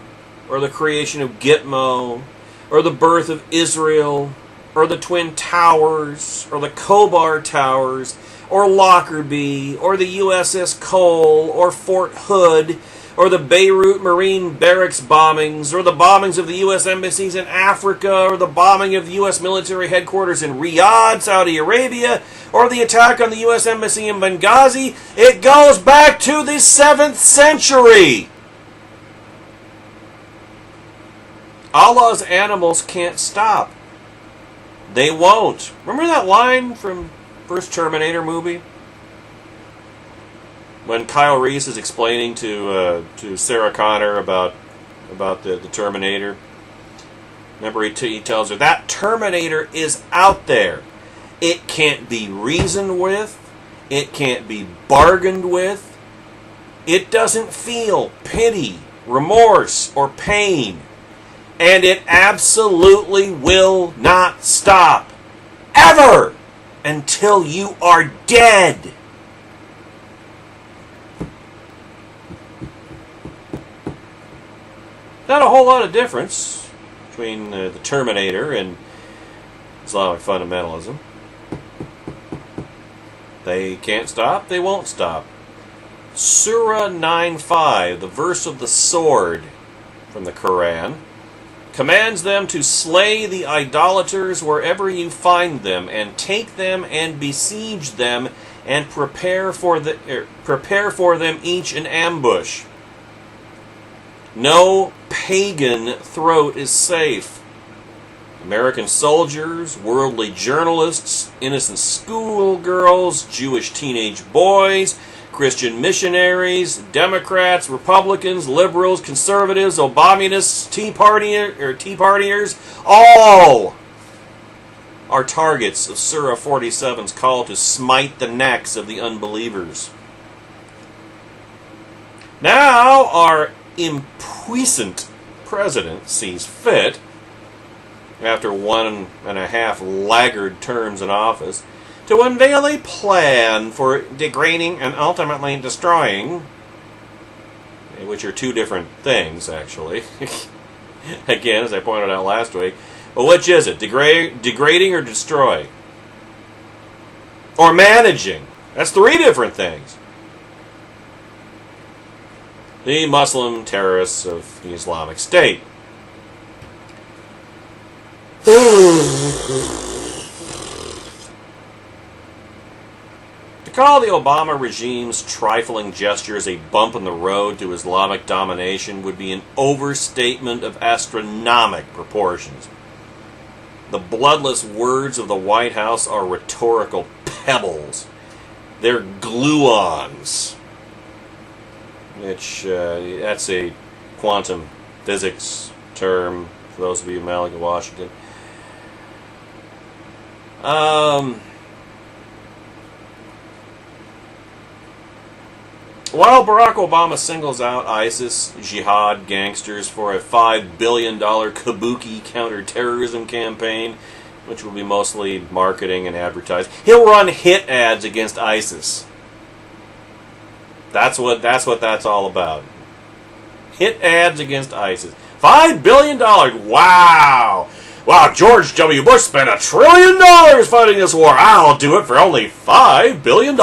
or the creation of Gitmo, or the birth of Israel, or the Twin Towers, or the Khobar Towers, or Lockerbie, or the USS Cole, or Fort Hood, or the Beirut Marine Barracks bombings, or the bombings of the U.S. embassies in Africa, or the bombing of the U.S. military headquarters in Riyadh, Saudi Arabia, or the attack on the U.S. embassy in Benghazi. It goes back to the 7th century. Allah's animals can't stop. They won't. Remember that line from first Terminator movie? When Kyle Reese is explaining to Sarah Connor about the Terminator. Remember, he tells her, that Terminator is out there. It can't be reasoned with. It can't be bargained with. It doesn't feel pity, remorse, or pain. And it absolutely will not stop. Ever! Until you are dead. Not a whole lot of difference between the Terminator and Islamic fundamentalism. They can't stop, they won't stop. Surah 9:5, the verse of the sword from the Quran, commands them to slay the idolaters wherever you find them, and take them and besiege them, and prepare for them each an ambush. No pagan throat is safe. American soldiers, worldly journalists, innocent schoolgirls, Jewish teenage boys, Christian missionaries, Democrats, Republicans, liberals, conservatives, Obamianists, Tea Partiers, all are targets of Surah 47's call to smite the necks of the unbelievers. Now our impuissant president sees fit, after 1.5 laggard terms in office, to unveil a plan for degrading and ultimately destroying, which are two different things, actually. Again, as I pointed out last week. But which is it? Degrading or destroy? Or managing? That's three different things. The Muslim terrorists of the Islamic State. To call the Obama regime's trifling gestures a bump in the road to Islamic domination would be an overstatement of astronomical proportions. The bloodless words of the White House are rhetorical pebbles. They're gluons. Which, that's a quantum physics term for those of you in Malaga, Washington. While Barack Obama singles out ISIS, jihad gangsters for a $5 billion kabuki counterterrorism campaign, which will be mostly marketing and advertising, he'll run hit ads against ISIS. That's what that's all about. Hit ads against ISIS. $5 billion. Wow. Wow, George W. Bush spent $1 trillion fighting this war. I'll do it for only $5 billion.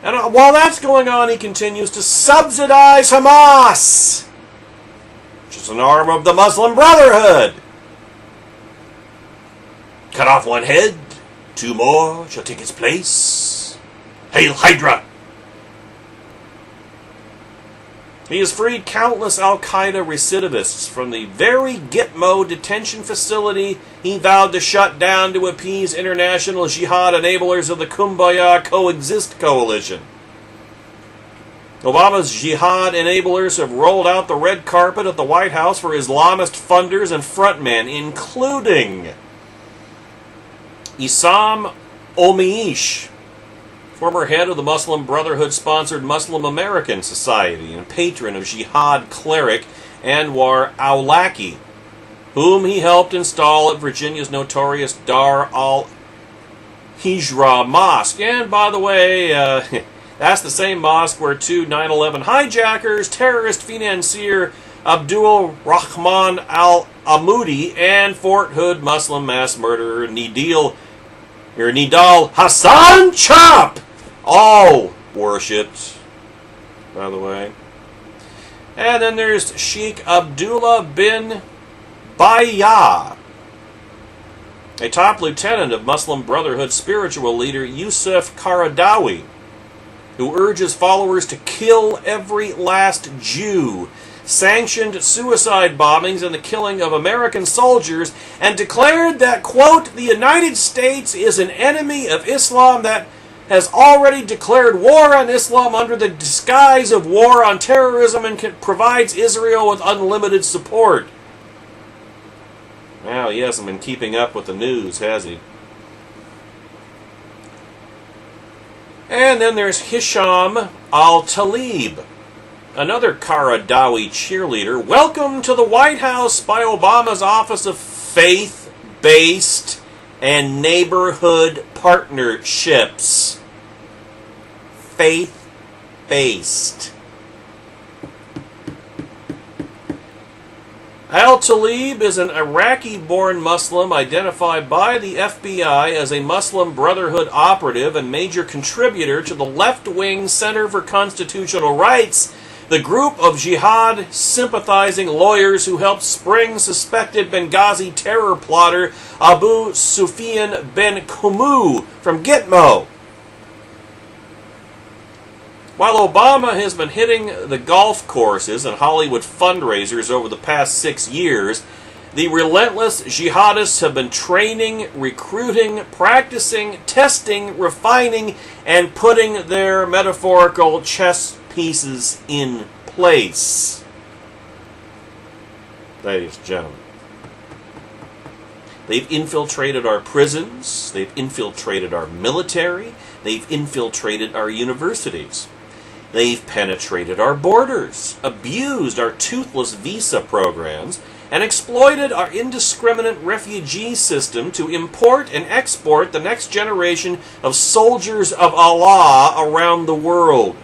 And while that's going on, he continues to subsidize Hamas, which is an arm of the Muslim Brotherhood. Cut off one head, 2 more shall take its place. Hail Hydra! He has freed countless Al-Qaeda recidivists from the very Gitmo detention facility he vowed to shut down to appease international jihad enablers of the Kumbaya Coexist Coalition. Obama's jihad enablers have rolled out the red carpet at the White House for Islamist funders and frontmen, including Issam Omeish, former head of the Muslim Brotherhood-sponsored Muslim American Society and patron of jihad cleric Anwar Awlaki, whom he helped install at Virginia's notorious Dar al-Hijra Mosque. And, by the way, that's the same mosque where 2 9/11 hijackers, terrorist financier Abdul Rahman al-Amudi, and Fort Hood Muslim mass murderer Nidal Hassan Chop, all worshipped, by the way. And then there's Sheikh Abdullah bin Bayah, a top lieutenant of Muslim Brotherhood spiritual leader Yusuf Qaradawi, who urges followers to kill every last Jew, sanctioned suicide bombings and the killing of American soldiers, and declared that, quote, the United States is an enemy of Islam that has already declared war on Islam under the disguise of war on terrorism and provides Israel with unlimited support. Well, he hasn't been keeping up with the news, has he? And then there's Hisham al-Talib, another Qaradawi cheerleader, welcomed to the White House by Obama's Office of Faith-Based and Neighborhood Partnerships. Faith-based. Al-Talib is an Iraqi-born Muslim identified by the FBI as a Muslim Brotherhood operative and major contributor to the left-wing Center for Constitutional Rights, the group of jihad-sympathizing lawyers who helped spring suspected Benghazi terror plotter Abu Sufyan bin Kumu from Gitmo. While Obama has been hitting the golf courses and Hollywood fundraisers over the past 6 years, the relentless jihadists have been training, recruiting, practicing, testing, refining, and putting their metaphorical chess pieces in place. Ladies and gentlemen, they've infiltrated our prisons, they've infiltrated our military, they've infiltrated our universities. They've penetrated our borders, abused our toothless visa programs, and exploited our indiscriminate refugee system to import and export the next generation of soldiers of Allah around the world.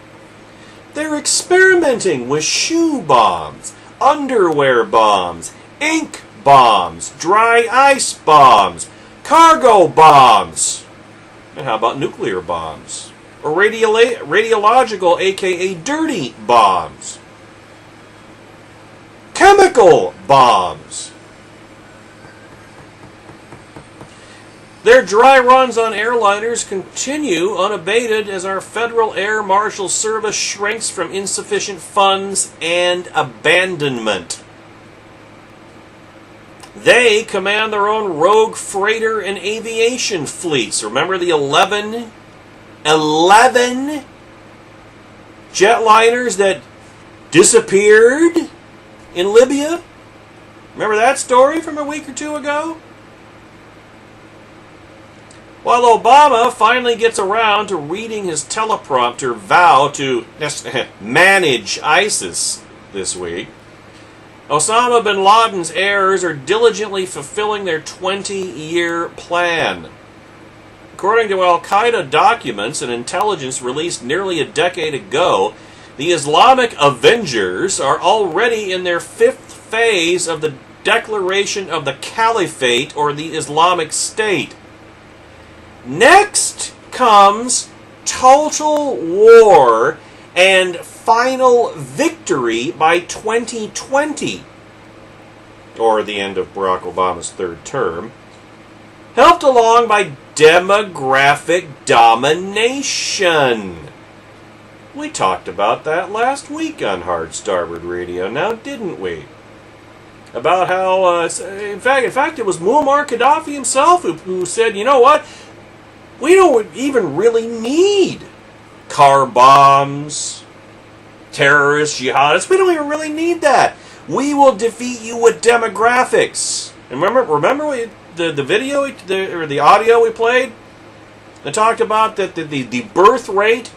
They're experimenting with shoe bombs, underwear bombs, ink bombs, dry ice bombs, cargo bombs, and how about nuclear bombs? Or radiological, aka dirty bombs. Chemical bombs. Their dry runs on airliners continue unabated as our Federal Air Marshal Service shrinks from insufficient funds and abandonment. They command their own rogue freighter and aviation fleets. Remember the 11 jetliners that disappeared in Libya? Remember that story from a week or two ago? While Obama finally gets around to reading his teleprompter vow to manage ISIS this week, Osama bin Laden's heirs are diligently fulfilling their 20-year plan. According to al-Qaeda documents and intelligence released nearly a decade ago, the Islamic Avengers are already in their 5th phase of the declaration of the Caliphate or the Islamic State. Next comes total war and final victory by 2020, or the end of Barack Obama's 3rd term, helped along by demographic domination. We talked about that last week on Hard Starboard Radio, now didn't we? About how, in fact, it was Muammar Gaddafi himself who said, you know what? We don't even really need car bombs, terrorists, jihadists. We don't even really need that. We will defeat you with demographics. And remember the video or the audio we played that talked about that the birth rate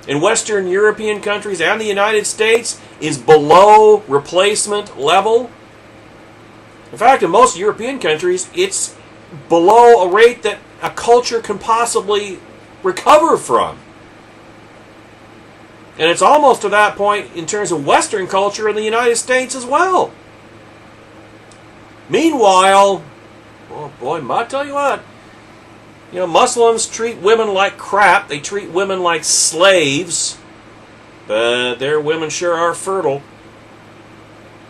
in Western European countries and the United States is below replacement level. In fact, in most European countries, it's below a rate that a culture can possibly recover from. And it's almost to that point in terms of Western culture in the United States as well. Meanwhile, oh boy, I tell you what, Muslims treat women like crap. They treat women like slaves. But their women sure are fertile,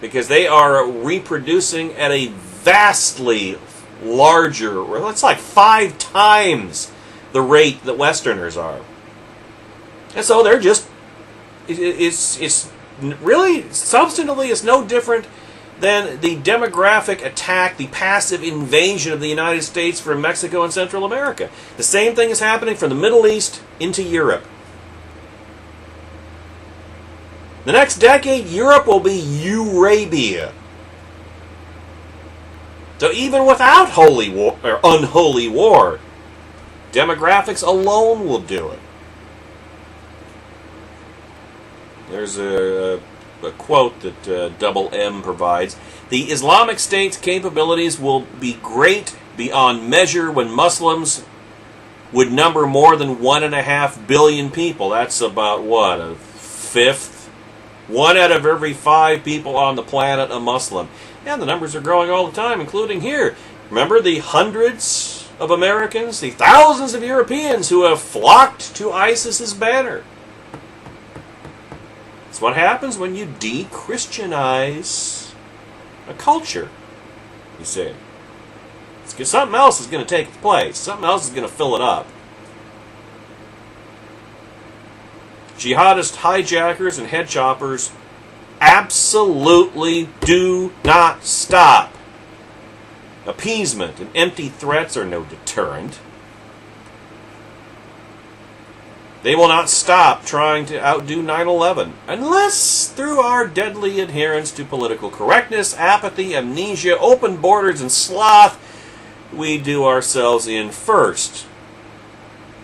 because they are reproducing at a vastly larger, it's like 5 times the rate that Westerners are. And so they're just, it's really, substantively, it's no different than the demographic attack, the passive invasion of the United States from Mexico and Central America. The same thing is happening from the Middle East into Europe. The next decade, Europe will be Eurabia. So even without holy war or unholy war, demographics alone will do it. There's a quote that Double M provides. The Islamic State's capabilities will be great beyond measure when Muslims would number more than 1.5 billion people. That's about what, a fifth? 1 out of every 5 people on the planet a Muslim. And the numbers are growing all the time, including here. Remember the hundreds of Americans, the thousands of Europeans who have flocked to ISIS's banner. It's what happens when you de-Christianize a culture, you see. Something else is going to take its place. Something else is going to fill it up. jihadist hijackers and head choppers absolutely do not stop. Appeasement and empty threats are no deterrent. They will not stop trying to outdo 9/11, unless through our deadly adherence to political correctness, apathy, amnesia, open borders, and sloth, we do ourselves in first.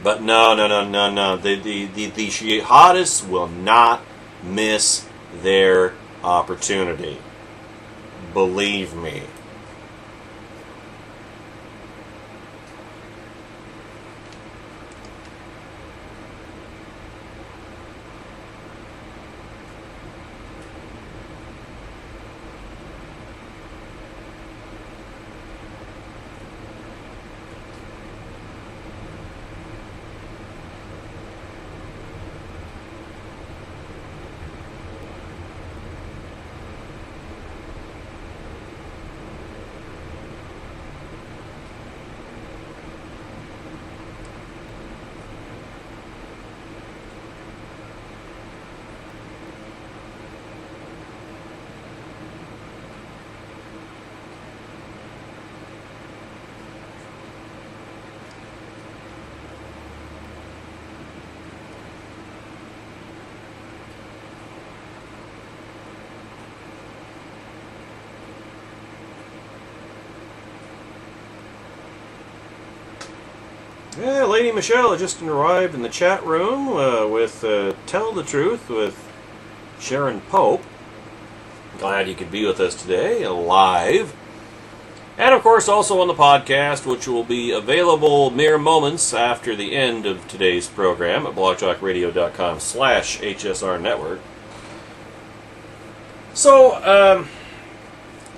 But no. The jihadists will not miss their opportunity. Believe me. Yeah, Lady Michelle has just arrived in the chat room with Tell the Truth with Sharon Pope. Glad you could be with us today, live. And of course also on the podcast, which will be available mere moments after the end of today's program at blogtalkradio.com/HSR Network. So, I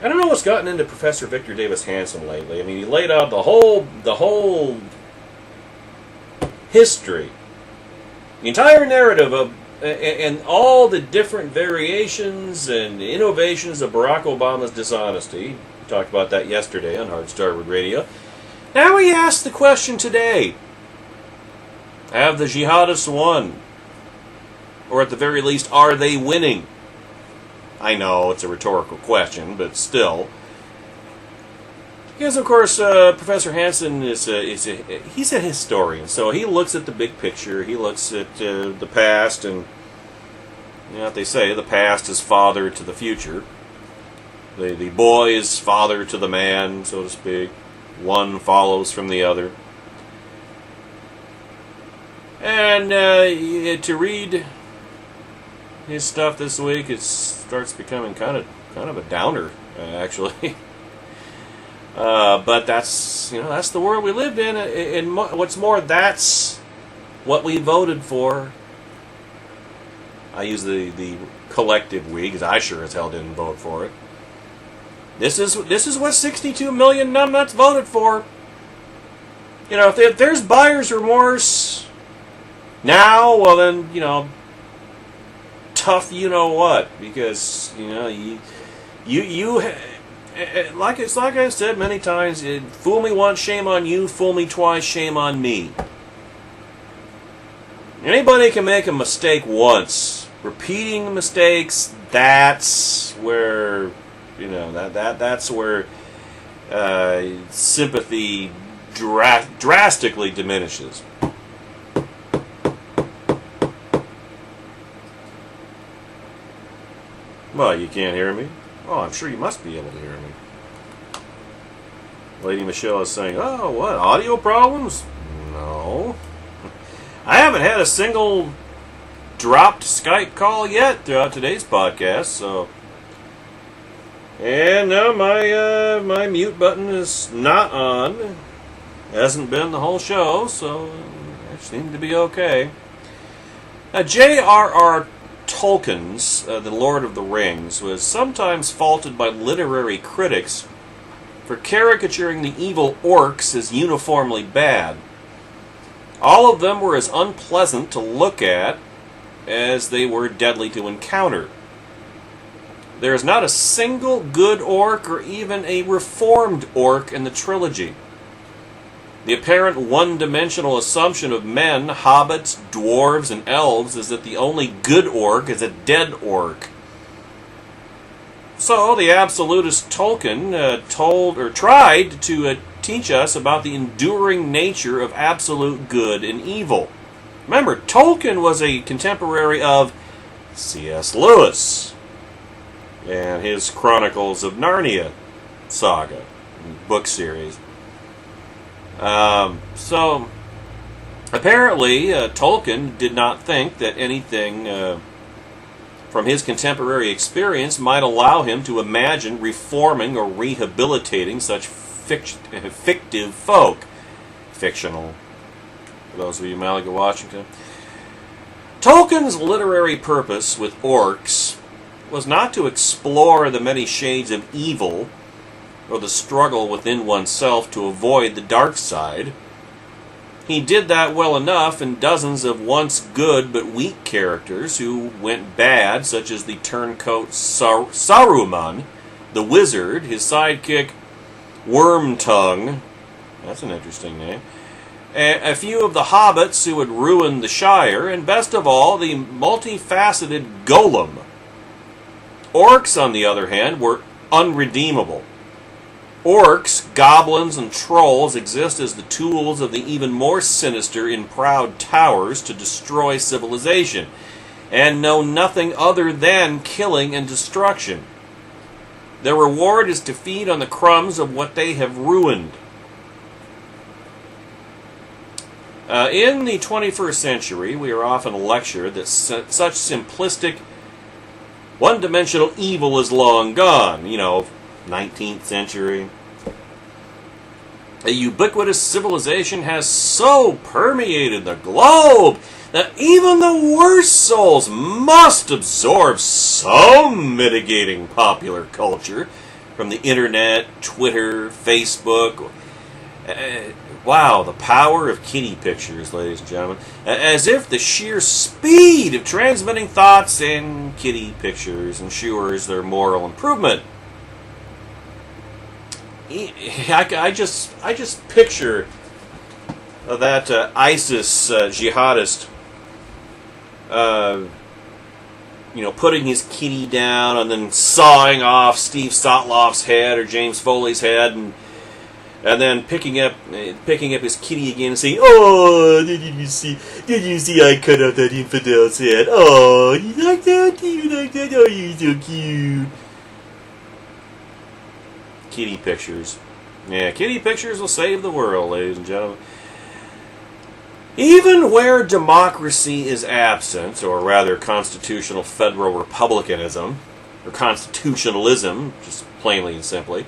don't know what's gotten into Professor Victor Davis Hanson lately. I mean, he laid out the whole history, the entire narrative of, and all the different variations and innovations of Barack Obama's dishonesty. We talked about that yesterday on Hard Starboard Radio. Now he asks the question today: have the jihadists won? Or at the very least, are they winning? I know it's a rhetorical question, but still. Because, of course, Professor Hanson he's a historian, so he looks at the big picture. He looks at the past, and you know what they say: the past is father to the future. The boy is father to the man, so to speak. One follows from the other. And to read his stuff this week, it starts becoming kind of a downer, actually. But that's the world we lived in, and what's more, that's what we voted for. I use the collective we, because I sure as hell didn't vote for it. This is what 62 million numbnuts voted for. You know, if there's buyer's remorse now, well then, tough what, because you like I've said many times, fool me once, shame on you. Fool me twice, shame on me. Anybody can make a mistake once. Repeating mistakes, that's where that's where sympathy drastically diminishes. Well, you can't hear me? Oh, I'm sure you must be able to hear me. Lady Michelle is saying, oh, what, audio problems? No. I haven't had a single dropped Skype call yet throughout today's podcast, so... And no, my mute button is not on. Hasn't been the whole show, so it seemed to be okay. J.R.R. Tolkien's The Lord of the Rings was sometimes faulted by literary critics for caricaturing the evil orcs as uniformly bad. All of them were as unpleasant to look at as they were deadly to encounter. There is not a single good orc or even a reformed orc in the trilogy. The apparent one-dimensional assumption of men, hobbits, dwarves, and elves is that the only good orc is a dead orc. So the absolutist Tolkien tried to teach us about the enduring nature of absolute good and evil. Remember, Tolkien was a contemporary of C.S. Lewis and his Chronicles of Narnia saga, book series. So, apparently, Tolkien did not think that anything from his contemporary experience might allow him to imagine reforming or rehabilitating such fictive folk. Fictional, for those of you in Malaga, Washington. Tolkien's literary purpose with orcs was not to explore the many shades of evil or the struggle within oneself to avoid the dark side. He did that well enough in dozens of once good but weak characters who went bad, such as the turncoat Saruman, the wizard, his sidekick Wormtongue, that's an interesting name, a few of the hobbits who had ruined the Shire, and best of all, the multifaceted Golem. Orcs, on the other hand, were unredeemable. Orcs, goblins, and trolls exist as the tools of the even more sinister in Proud Towers to destroy civilization, and know nothing other than killing and destruction. Their reward is to feed on the crumbs of what they have ruined. In the 21st century, we are often lectured that such simplistic, one-dimensional evil is long gone. 19th century. A ubiquitous civilization has so permeated the globe that even the worst souls must absorb some mitigating popular culture from the internet, Twitter, Facebook. Wow, the power of kitty pictures, ladies and gentlemen. As if the sheer speed of transmitting thoughts in kitty pictures ensures their moral improvement. I just picture that ISIS jihadist, putting his kitty down and then sawing off Steve Sotloff's head or James Foley's head, and then picking up his kitty again and saying, "Oh, did you see I cut off that infidel's head? Oh, you like that? Do you like that? Oh, you're so cute." Kitty pictures. Yeah, kitty pictures will save the world, ladies and gentlemen. Even where democracy is absent, or rather constitutional federal republicanism, or constitutionalism, just plainly and simply,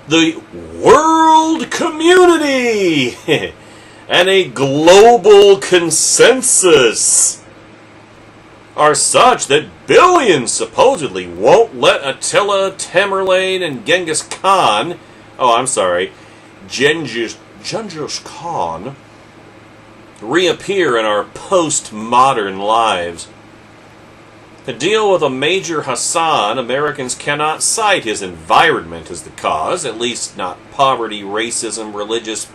the world community and a global consensus are such that billions supposedly won't let Attila, Tamerlane, and Genghis Khan, Genghis Khan, reappear in our postmodern lives. To deal with a Major Hassan, Americans cannot cite his environment as the cause, at least not poverty, racism, religious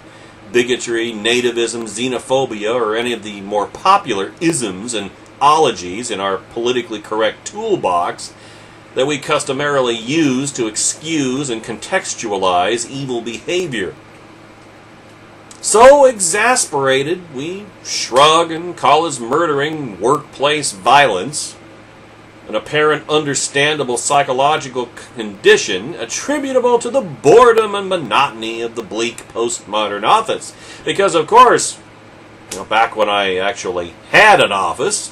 bigotry, nativism, xenophobia, or any of the more popular isms and ologies in our politically correct toolbox that we customarily use to excuse and contextualize evil behavior. So exasperated, we shrug and call his murdering workplace violence an apparent understandable psychological condition attributable to the boredom and monotony of the bleak postmodern office. Because, of course, back when I actually had an office,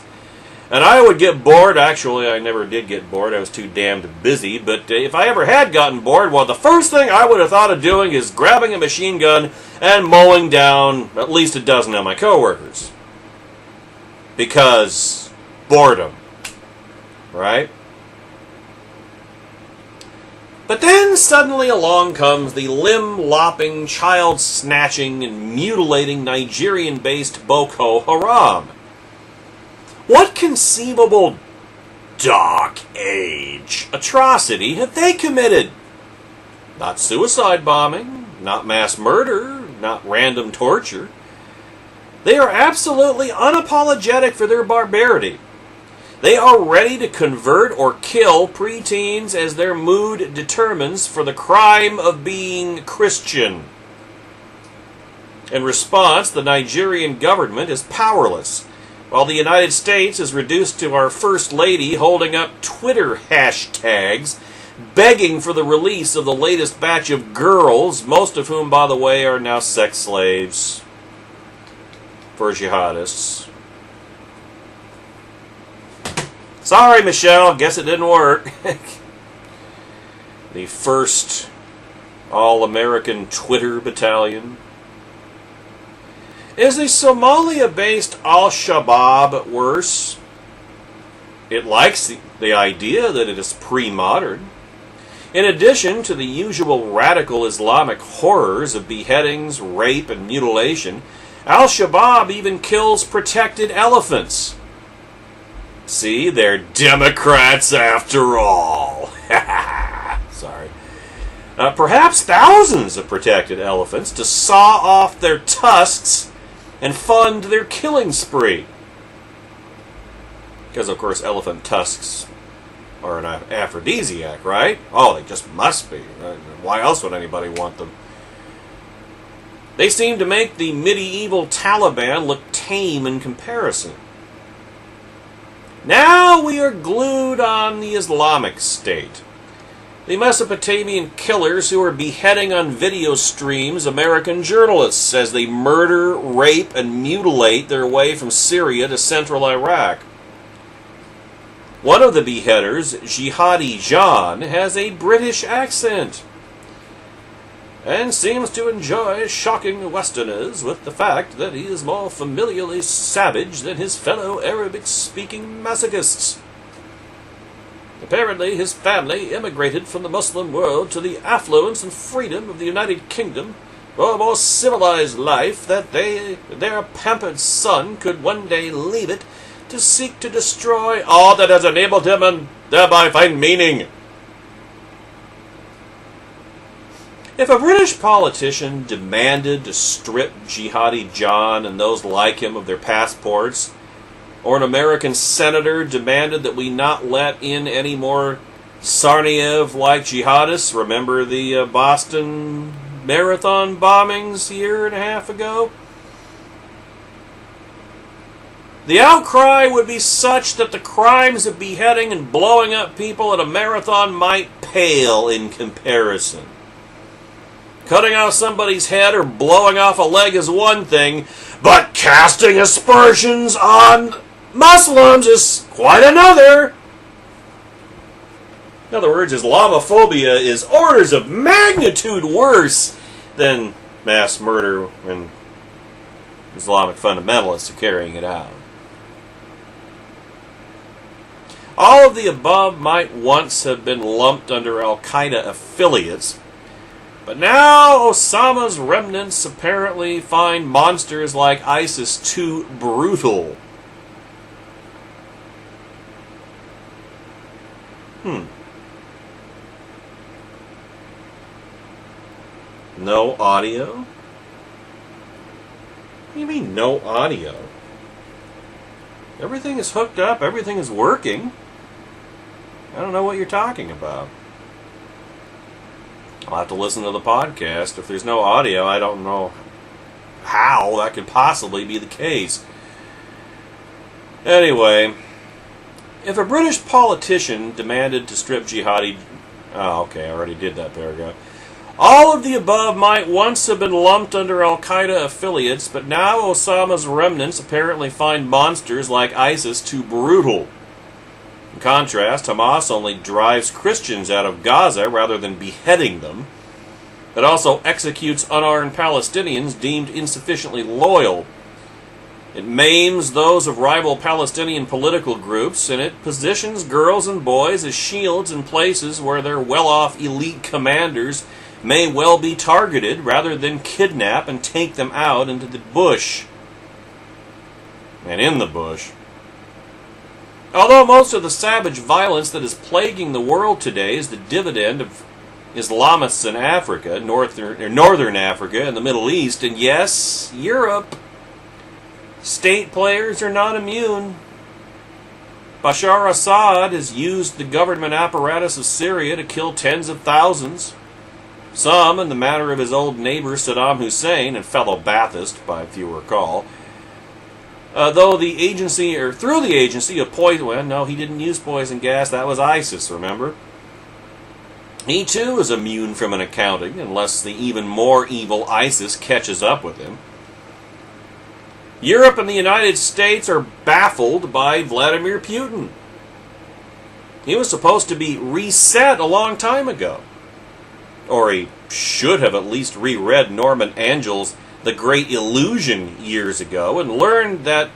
and I would get bored. Actually, I never did get bored. I was too damned busy. But if I ever had gotten bored, well, the first thing I would have thought of doing is grabbing a machine gun and mowing down at least a dozen of my coworkers. Because boredom. Right? But then suddenly along comes the limb-lopping, child-snatching, and mutilating Nigerian-based Boko Haram. What conceivable dark age atrocity have they committed? Not suicide bombing, not mass murder, not random torture. They are absolutely unapologetic for their barbarity. They are ready to convert or kill preteens as their mood determines for the crime of being Christian. In response, the Nigerian government is powerless, while the United States is reduced to our First Lady holding up Twitter hashtags, begging for the release of the latest batch of girls, most of whom, by the way, are now sex slaves for jihadists. Sorry, Michelle, guess it didn't work. The first all-American Twitter battalion. Is the Somalia-based Al-Shabaab worse? It likes the idea that it is pre-modern. In addition to the usual radical Islamic horrors of beheadings, rape, and mutilation, Al-Shabaab even kills protected elephants. See, they're Democrats after all. Sorry. Perhaps thousands of protected elephants to saw off their tusks and fund their killing spree. Because, of course, elephant tusks are an aphrodisiac, right? Oh, they just must be. Why else would anybody want them? They seem to make the medieval Taliban look tame in comparison. Now we are glued on the Islamic State. The Mesopotamian killers who are beheading on video streams American journalists as they murder, rape, and mutilate their way from Syria to central Iraq. One of the beheaders, Jihadi John, has a British accent and seems to enjoy shocking Westerners with the fact that he is more familiarly savage than his fellow Arabic-speaking masochists. Apparently, his family immigrated from the Muslim world to the affluence and freedom of the United Kingdom for a more civilized life that their pampered son could one day leave it to seek to destroy all that has enabled him and thereby find meaning. If a British politician demanded to strip Jihadi John and those like him of their passports, or an American senator demanded that we not let in any more Tsarnaev-like jihadists, remember the Boston Marathon bombings a year and a half ago? The outcry would be such that the crimes of beheading and blowing up people at a marathon might pale in comparison. Cutting off somebody's head or blowing off a leg is one thing, but casting aspersions on Muslims is quite another. In other words, Islamophobia is orders of magnitude worse than mass murder when Islamic fundamentalists are carrying it out. All of the above might once have been lumped under Al-Qaeda affiliates, but now Osama's remnants apparently find monsters like ISIS too brutal. No audio? What do you mean, no audio? Everything is hooked up, everything is working. I don't know what you're talking about. I'll have to listen to the podcast. If there's no audio, I don't know how that could possibly be the case. Anyway, if a British politician demanded to strip jihadi... Oh, okay, I already did that paragraph. All of the above might once have been lumped under Al-Qaeda affiliates, but now Osama's remnants apparently find monsters like ISIS too brutal. In contrast, Hamas only drives Christians out of Gaza rather than beheading them. It also executes unarmed Palestinians deemed insufficiently loyal. It maims those of rival Palestinian political groups, and it positions girls and boys as shields in places where their well-off elite commanders may well be targeted rather than kidnap and take them out into the bush. And in the bush. Although most of the savage violence that is plaguing the world today is the dividend of Islamists in Africa, northern Africa, and the Middle East, and yes, Europe. State players are not immune. Bashar Assad has used the government apparatus of Syria to kill tens of thousands. Some, in the manner of his old neighbor Saddam Hussein and fellow Ba'athist, if you recall. Through the agency of poison. Well, no, he didn't use poison gas. That was ISIS, remember? He too is immune from an accounting, unless the even more evil ISIS catches up with him. Europe and the United States are baffled by Vladimir Putin. He was supposed to be reset a long time ago. Or he should have at least reread Norman Angel's The Great Illusion years ago and learned that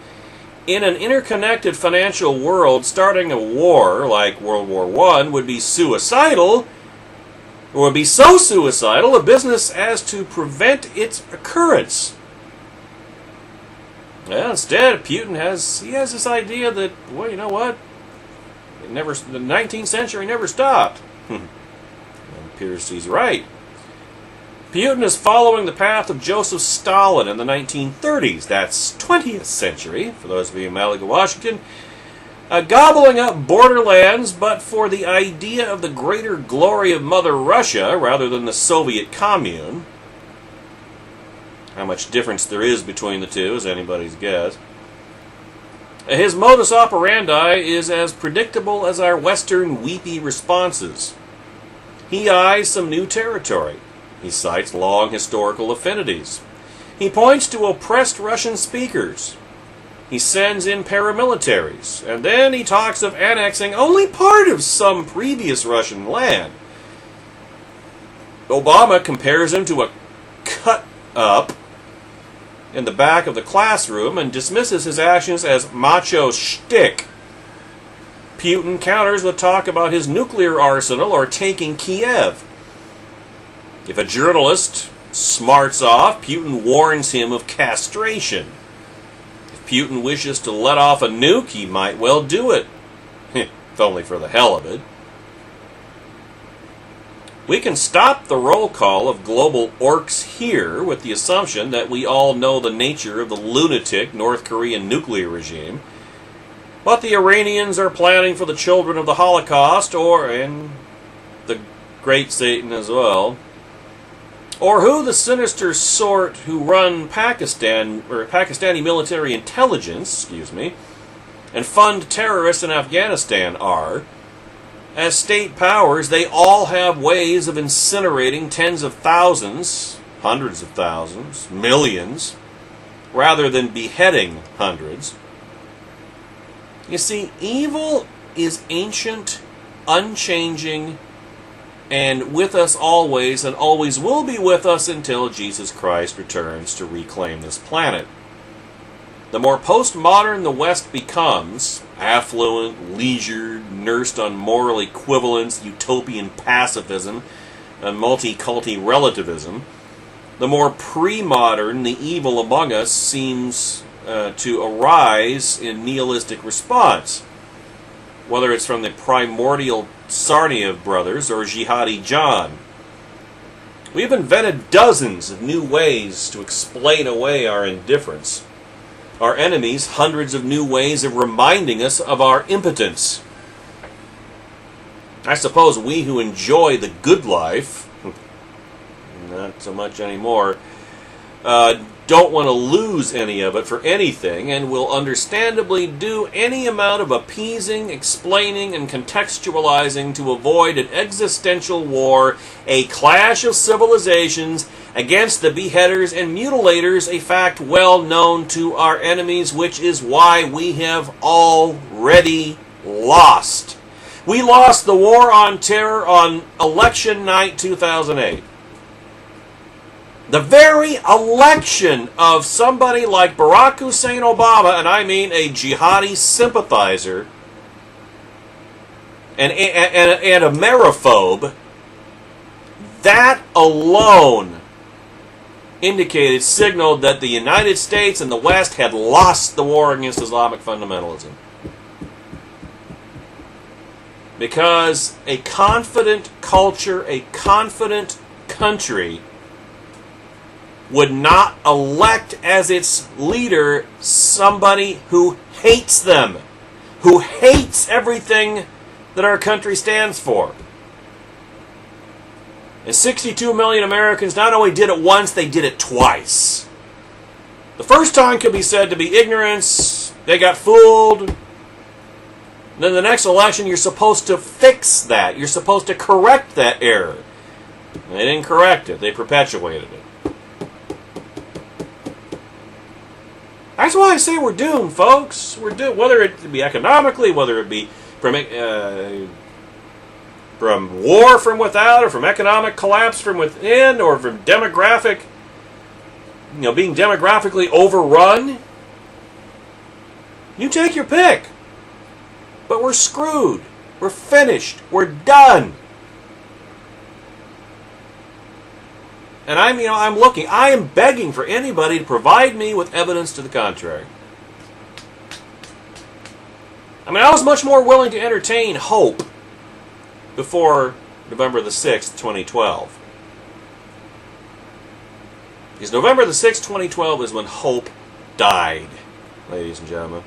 in an interconnected financial world, starting a war like World War I would be suicidal, or would be so suicidal a business as to prevent its occurrence. Well, instead, Putin has this idea that, well, you know what? The 19th century never stopped. It appears he's right. Putin is following the path of Joseph Stalin in the 1930s. That's 20th century, for those of you in Malaga, Washington. Gobbling up borderlands, but for the idea of the greater glory of Mother Russia rather than the Soviet commune. How much difference there is between the two is anybody's guess. His modus operandi is as predictable as our Western weepy responses. He eyes some new territory. He cites long historical affinities. He points to oppressed Russian speakers. He sends in paramilitaries. And then he talks of annexing only part of some previous Russian land. Obama compares him to a cut-up in the back of the classroom and dismisses his actions as macho shtick. Putin counters with talk about his nuclear arsenal or taking Kiev. If a journalist smarts off, Putin warns him of castration. If Putin wishes to let off a nuke, he might well do it. If only for the hell of it. We can stop the roll call of global orcs here with the assumption that we all know the nature of the lunatic North Korean nuclear regime. But the Iranians are planning for the children of the Holocaust, and the Great Satan as well. Or who the sinister sort who run Pakistani military intelligence, and fund terrorists in Afghanistan are. As state powers, they all have ways of incinerating tens of thousands, hundreds of thousands, millions, rather than beheading hundreds. You see, evil is ancient, unchanging, and with us always, and always will be with us until Jesus Christ returns to reclaim this planet. The more postmodern the West becomes, affluent, leisured, nursed on moral equivalence, utopian pacifism, and multi-culti relativism, the more pre-modern the evil among us seems to arise in nihilistic response, whether it's from the primordial Tsarnaev brothers or Jihadi John. We've invented dozens of new ways to explain away our indifference. Our enemies hundreds of new ways of reminding us of our impotence. I suppose we who enjoy the good life, not so much anymore, don't want to lose any of it for anything, and will understandably do any amount of appeasing, explaining, and contextualizing to avoid an existential war, a clash of civilizations against the beheaders and mutilators, a fact well known to our enemies, which is why we have already lost. We lost the war on terror on election night 2008. The very election of somebody like Barack Hussein Obama, and I mean a jihadi sympathizer, and a Ameriphobe, that alone signaled that the United States and the West had lost the war against Islamic fundamentalism. Because a confident culture, a confident country would not elect as its leader somebody who hates them, who hates everything that our country stands for. And 62 million Americans not only did it once, they did it twice. The first time could be said to be ignorance, they got fooled. Then the next election, you're supposed to fix that. You're supposed to correct that error. And they didn't correct it, they perpetuated it. That's why I say we're doomed, folks. We're doomed. Whether it be economically, whether it be from war from without, or from economic collapse from within, or from demographic, being demographically overrun. You take your pick. But we're screwed. We're finished. We're done. And I'm looking. I am begging for anybody to provide me with evidence to the contrary. I was much more willing to entertain hope before November the 6th, 2012. Because November the 6th, 2012 is when hope died, ladies and gentlemen.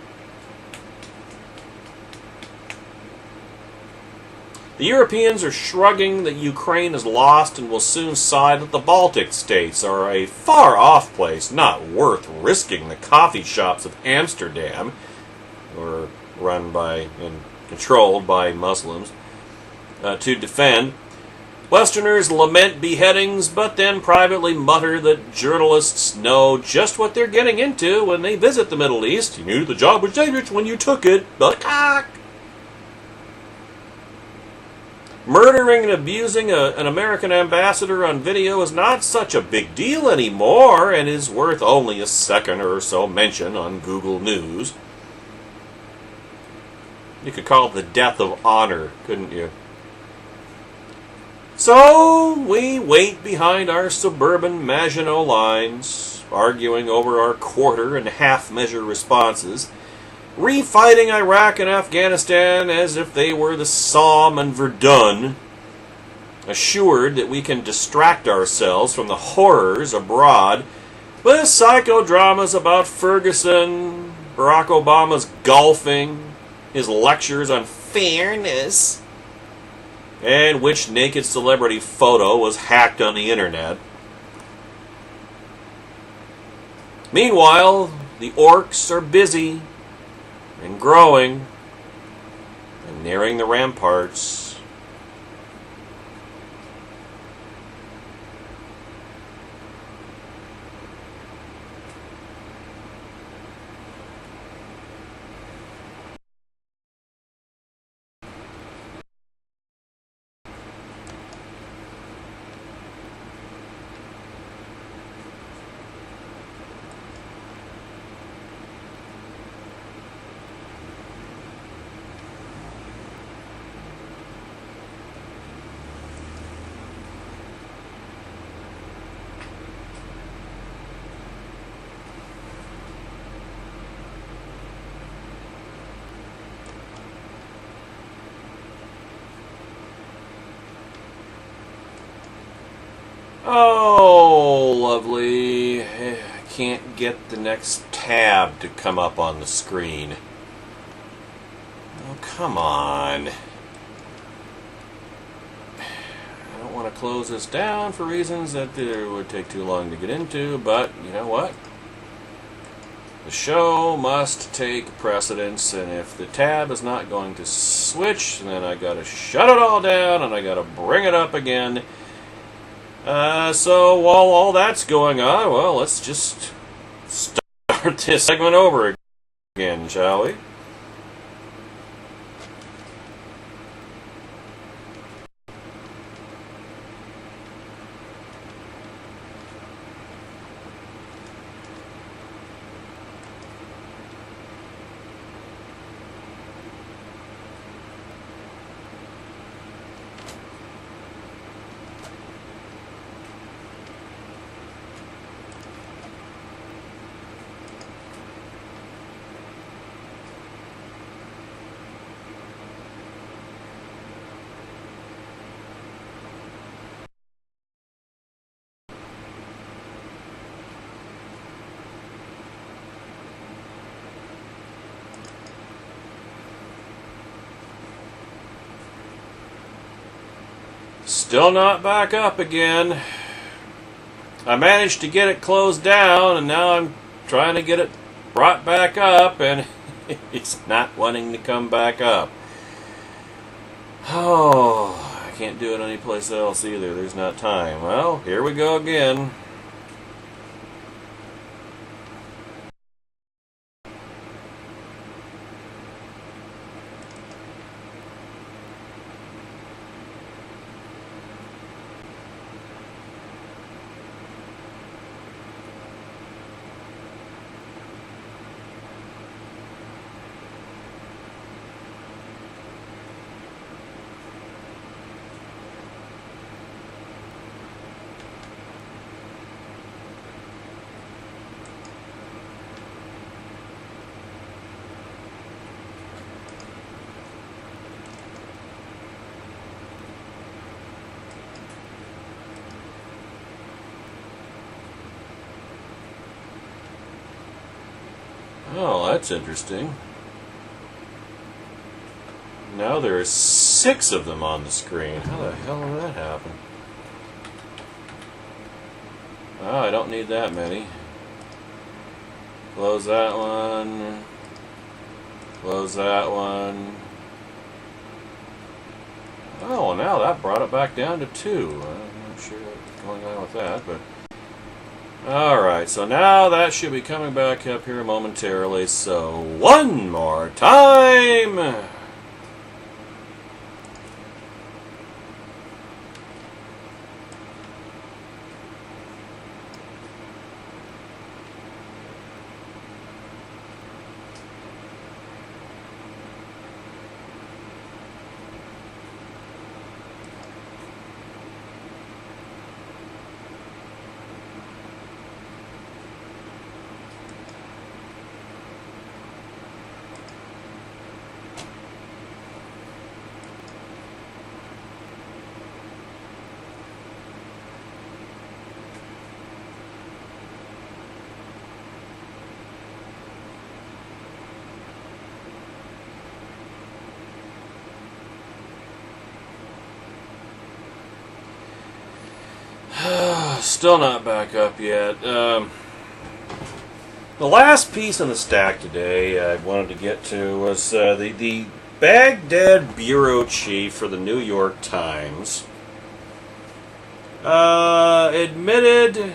The Europeans are shrugging that Ukraine is lost and will soon side that the Baltic states are a far-off place, not worth risking the coffee shops of Amsterdam, or run by and controlled by Muslims, to defend. Westerners lament beheadings, but then privately mutter that journalists know just what they're getting into when they visit the Middle East. You knew the job was dangerous when you took it, but murdering and abusing an American ambassador on video is not such a big deal anymore and is worth only a second or so mention on Google News. You could call it the death of honor, couldn't you? So we wait behind our suburban Maginot lines, arguing over our quarter and half-measure responses, refighting Iraq and Afghanistan as if they were the Somme and Verdun, assured that we can distract ourselves from the horrors abroad with psychodramas about Ferguson, Barack Obama's golfing, his lectures on fairness, and which naked celebrity photo was hacked on the internet. Meanwhile, the orcs are busy and growing and nearing the ramparts. Oh, lovely. I can't get the next tab to come up on the screen. Oh, come on. I don't want to close this down for reasons that it would take too long to get into, but you know what? The show must take precedence, and if the tab is not going to switch, then I gotta shut it all down and I gotta bring it up again. So while all that's going on, well, let's just start this segment over again, shall we? Still not back up again. I managed to get it closed down, and now I'm trying to get it brought back up, and it's not wanting to come back up. Oh, I can't do it anyplace else either. There's not time. Well, here we go again. Oh, that's interesting. Now there are 6 of them on the screen. How the hell did that happen? Oh, I don't need that many. Close that one. Close that one. Oh, well, now that brought it back down to 2. I'm not sure what's going on with that, but... Alright, so now that should be coming back up here momentarily, so one more time! Still not back up yet. The last piece in the stack today I wanted to get to was the Baghdad bureau chief for the New York Times admitted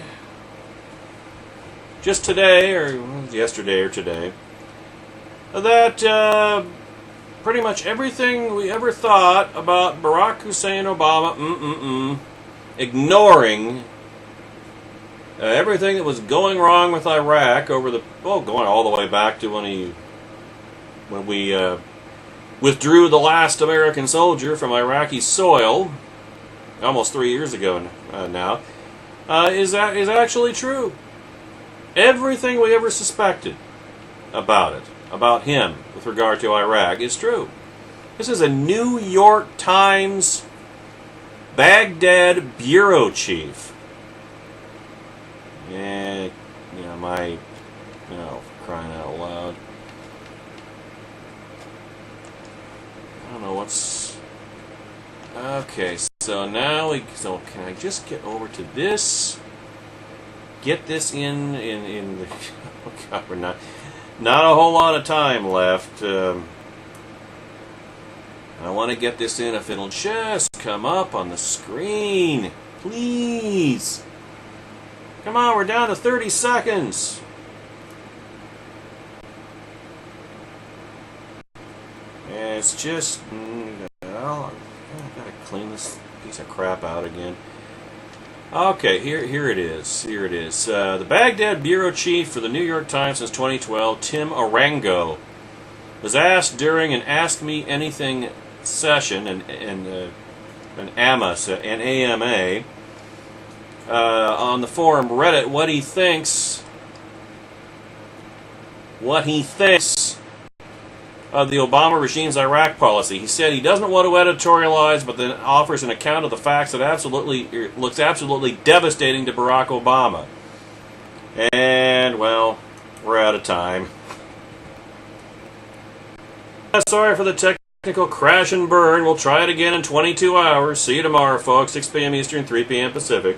just today, or yesterday or today, that pretty much everything we ever thought about Barack Hussein Obama, ignoring everything that was going wrong with Iraq over the, going all the way back to when we withdrew the last American soldier from Iraqi soil, almost 3 years ago now, is actually true. Everything we ever suspected about him with regard to Iraq is true. This is a New York Times Baghdad bureau chief. And, crying out loud. I don't know what's... Okay, so now so can I just get over to this? Get this in the... Oh God, we're not a whole lot of time left. I want to get this in if it'll just come up on the screen. Please. Come on, we're down to 30 seconds. And it's just... I've got to clean this piece of crap out again. Okay, here it is. Here it is. The Baghdad bureau chief for the New York Times since 2012, Tim Arango, was asked during an Ask Me Anything session, an AMA, on the forum Reddit, what he thinks of the Obama regime's Iraq policy. He said he doesn't want to editorialize, but then offers an account of the facts that looks absolutely devastating to Barack Obama. And, well, we're out of time. Sorry for the technical Technical crash and burn. We'll try it again in 22 hours. See you tomorrow, folks. 6 p.m. Eastern, 3 p.m. Pacific.